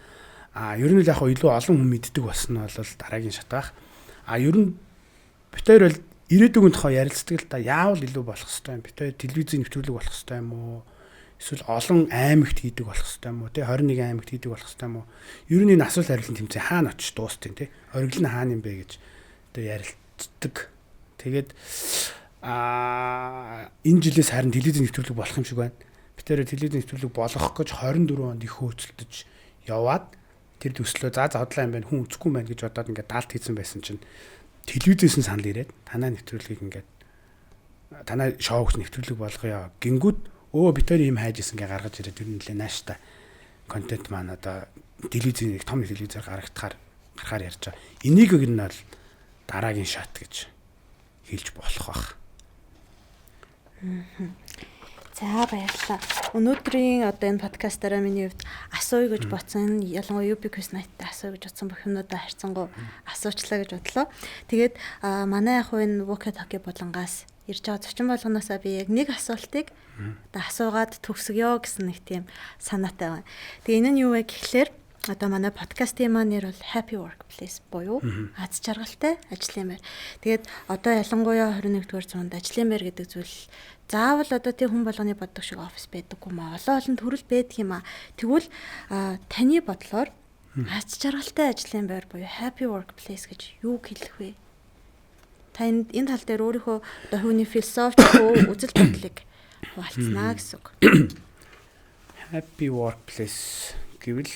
Ер нь л яг илүү олон хүн мэддэг болсон нь бол дараагийн шат байх. Ер нь бид хоёр бол ирээдүйн тухай ярилцдаг л да. Яавал илүү болох хэвээр юм. Бид хоёр телевизийн нэвтрүүлэг болох хэвээр юм уу? Эсвэл олон аймагт хийдэг болох хэвээр юм уу? Тэ 21 аймагт хийдэг болох хэвээр юм уу? Ер нь энэ асуулт хариултын тэмцээн хаана очиж дуустын тэ? Оргил нь хаана юм бэ гэж одоо ярилцдаг. Тэгээд энэ жилээс харин телевизийн нэвтрүүлэг болох юм шиг байна. Бид тэр телевизийн нэвтрүүлэг болгох гэж 24 онд их хөөцөлдөж яваад тэр төслөө задлаа юм байна, хүн үзэхгүй юм байна гэж бодоод ингээд даалт хийсэн байсан чинь телевизээс нь санал ирээд танаа нэвтрүүлгийг ингээд танаа шоугч нэвтрүүлэг болгоё. Гингүүд бид тэр юм хайж исэн гэ гаргаж ирээд ер нь нэлээ нааштай контент маань одоо телевизийн нэг том телевизээр гарахаар ярьж байгаа. Энийг гэн нь бол дараагийн шат гэж хэлж болох бах. За баярлалаа. Өнөөдрийн одоо энэ подкастаараа миний хувьд асууя гэж бодсон. Ялангуяа UB Quiz Night-тай асууя гэж бодсон бүх юмудаа харьцангуй асуучлаа гэж бодлоо. Тэгээд манай яг энэ walkie talkie болонгаас ирж байгаа зочин болгоноосоо би яг нэг асуултыг одоо асуугаад төгсгөё гэсэн нэг тийм санаатай байна. Тэгээ энэ нь юу вэ гэхлээр одоо манай подкастын маань нэр бол Happy Workplace буюу аз жаргалтай ажлын байр. Тэгээд одоо ялангуяа 21-р зуунд ажлын байр гэдэг зүйл заавал одоо тийм хүн болгоны боддог шиг офис байдаггүй маа. Олон төрөл байдаг юм аа. Тэгвэл таны бодлоор аз жаргалтай ажлын байр буюу Happy Workplace гэж юу хэлэх вэ? Та энэ тал дээр өөрийнхөө одоо хүний философи үзэл бодлыг хуваалцнаа гэсэн үг. Happy Workplace гэвэл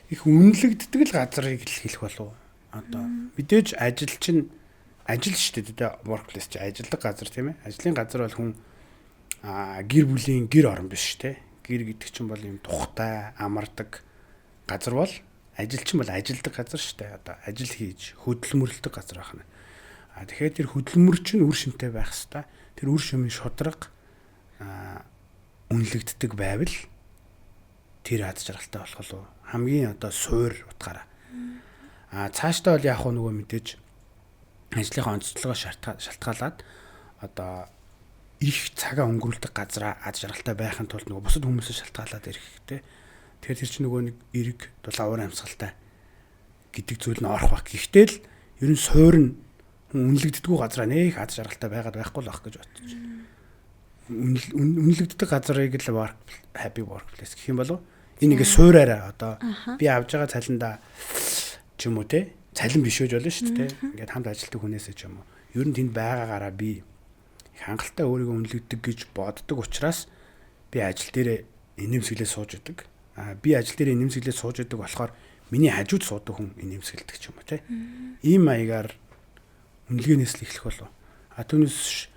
их үнэлэгддэг л газрыг хэлэх болов. Одоо мэдээж ажил чинь ажил шүү дээ. Workplace чинь ажилдаг газар тийм ээ. Ажлын газар бол хүн гэр бүлийн гэр орон биш те. Гэр гэдэг чинь бол юм тухтай, амардаг газар бол ажилчин бол ажилдаг газар шүү дээ. Одоо ажил хийж хөдөлмөрлөдөг газар байна. Тэгэхээр тэр хөдөлмөр чинь үр шимтэй байх хэвээр. Тэр үр шимийн шудраг үнэлэгддэг байвал тэр аз жаргалтай болох болов. Хамгийн одоо суур утгаараа. Цаашдаа бол яг нөгөө мэдээж ажлынхаа онцлогоо шалтгаалаад одоо их цагаа өнгөрүүлдэг газараа аз жаргалтай байхын тулд нөгөө бусад хүмүүсээс шалтгаалаад ирэх хэрэгтэй. Тэгэхээр тэр чинь нөгөө нэг эрг дулаан амьсгалтай гэдэг зүйл нь орох баг. Гэхдээ л ер нь суур нь үнэлэгддэггүй газараа нэх аз жаргалтай байгаад байхгүй л ах гэж бодож. Үнэлэгддэг газрыг л Happy Workplace гэх юм болов. Энэ ингээ суураараа одоо би авж байгаа цалиндаа ч юм уу те цалин биш үж болно шүү дээ. Ингээд хамт ажилтдаг хүнээсээ ч юм уу. Ер нь тэнд байгаагаараа би их хангалттай өөрийгөө үнэлэгдэг гэж боддог учраас би ажил дээрээ инээмсэглээ сууж идэг. Би ажил дээрээ инээмсэглээ сууж идэг болохоор миний хажууд суудаг хүн инээмсэглэдэг ч юм уу те. Ийм маягаар үнэлгээнээс л эхлэх болов. Түүнээс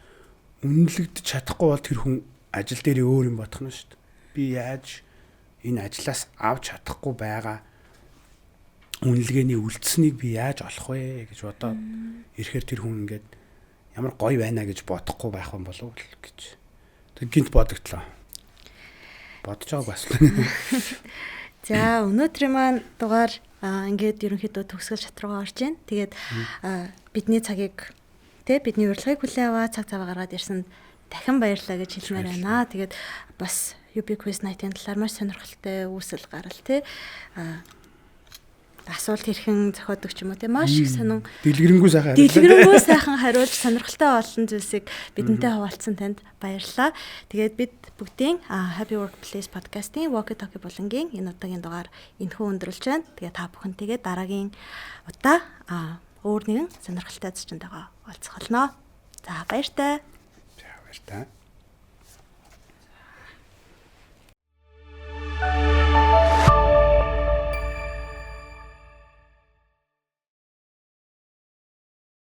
үнэлэгдэж чадахгүй бол тэр хүн ажил дээрээ өөр юм бодох нь шүү дээ. Би яаж энэ ажлаас авч чадахгүй байгаа үнэлгээний үлдсэнийг би яаж олох вэ гэж бодоод ирэхээр тэр хүн ингээд ямар гоё байна гэж бодохгүй байх юм болов уу гэж. Тэг гинт бодогдлоо. Бодож байгааг бас. За өнөөдрийн маань дугаар ингээд ерөнхийдөө төгсгөл шат руугаа орж байна. Тэгээд бидний цагийг бидний урилгыг хүлээн аваад цаг цаваа гаргаад ирсэнд дахин баярлалаа гэж хэлмээр байна. Тэгээд бас UB Quiz Night-ийн талаар маш сонирхолтой үүсэл гарал асуулт хэрхэн зохиодог ч юм уу маш их сонин дэлгэрэнгүй сайхан хариулж сонирхолтой олон зүйлсийг бидэнтэй хуваалцсан танд баярлалаа. Тэгээд бид бүгдийн Happy Workplace podcast-ийн Walkie Talkie болонгийн энэ удаагийн дугаар энэхүү өндөрлж байна. Тэгээд та бүхэнтэйгээ дараагийн удаа өөр нэгэн сонирхолтой зочинтойгоо уулзах болно. За баяртай. За баяртай.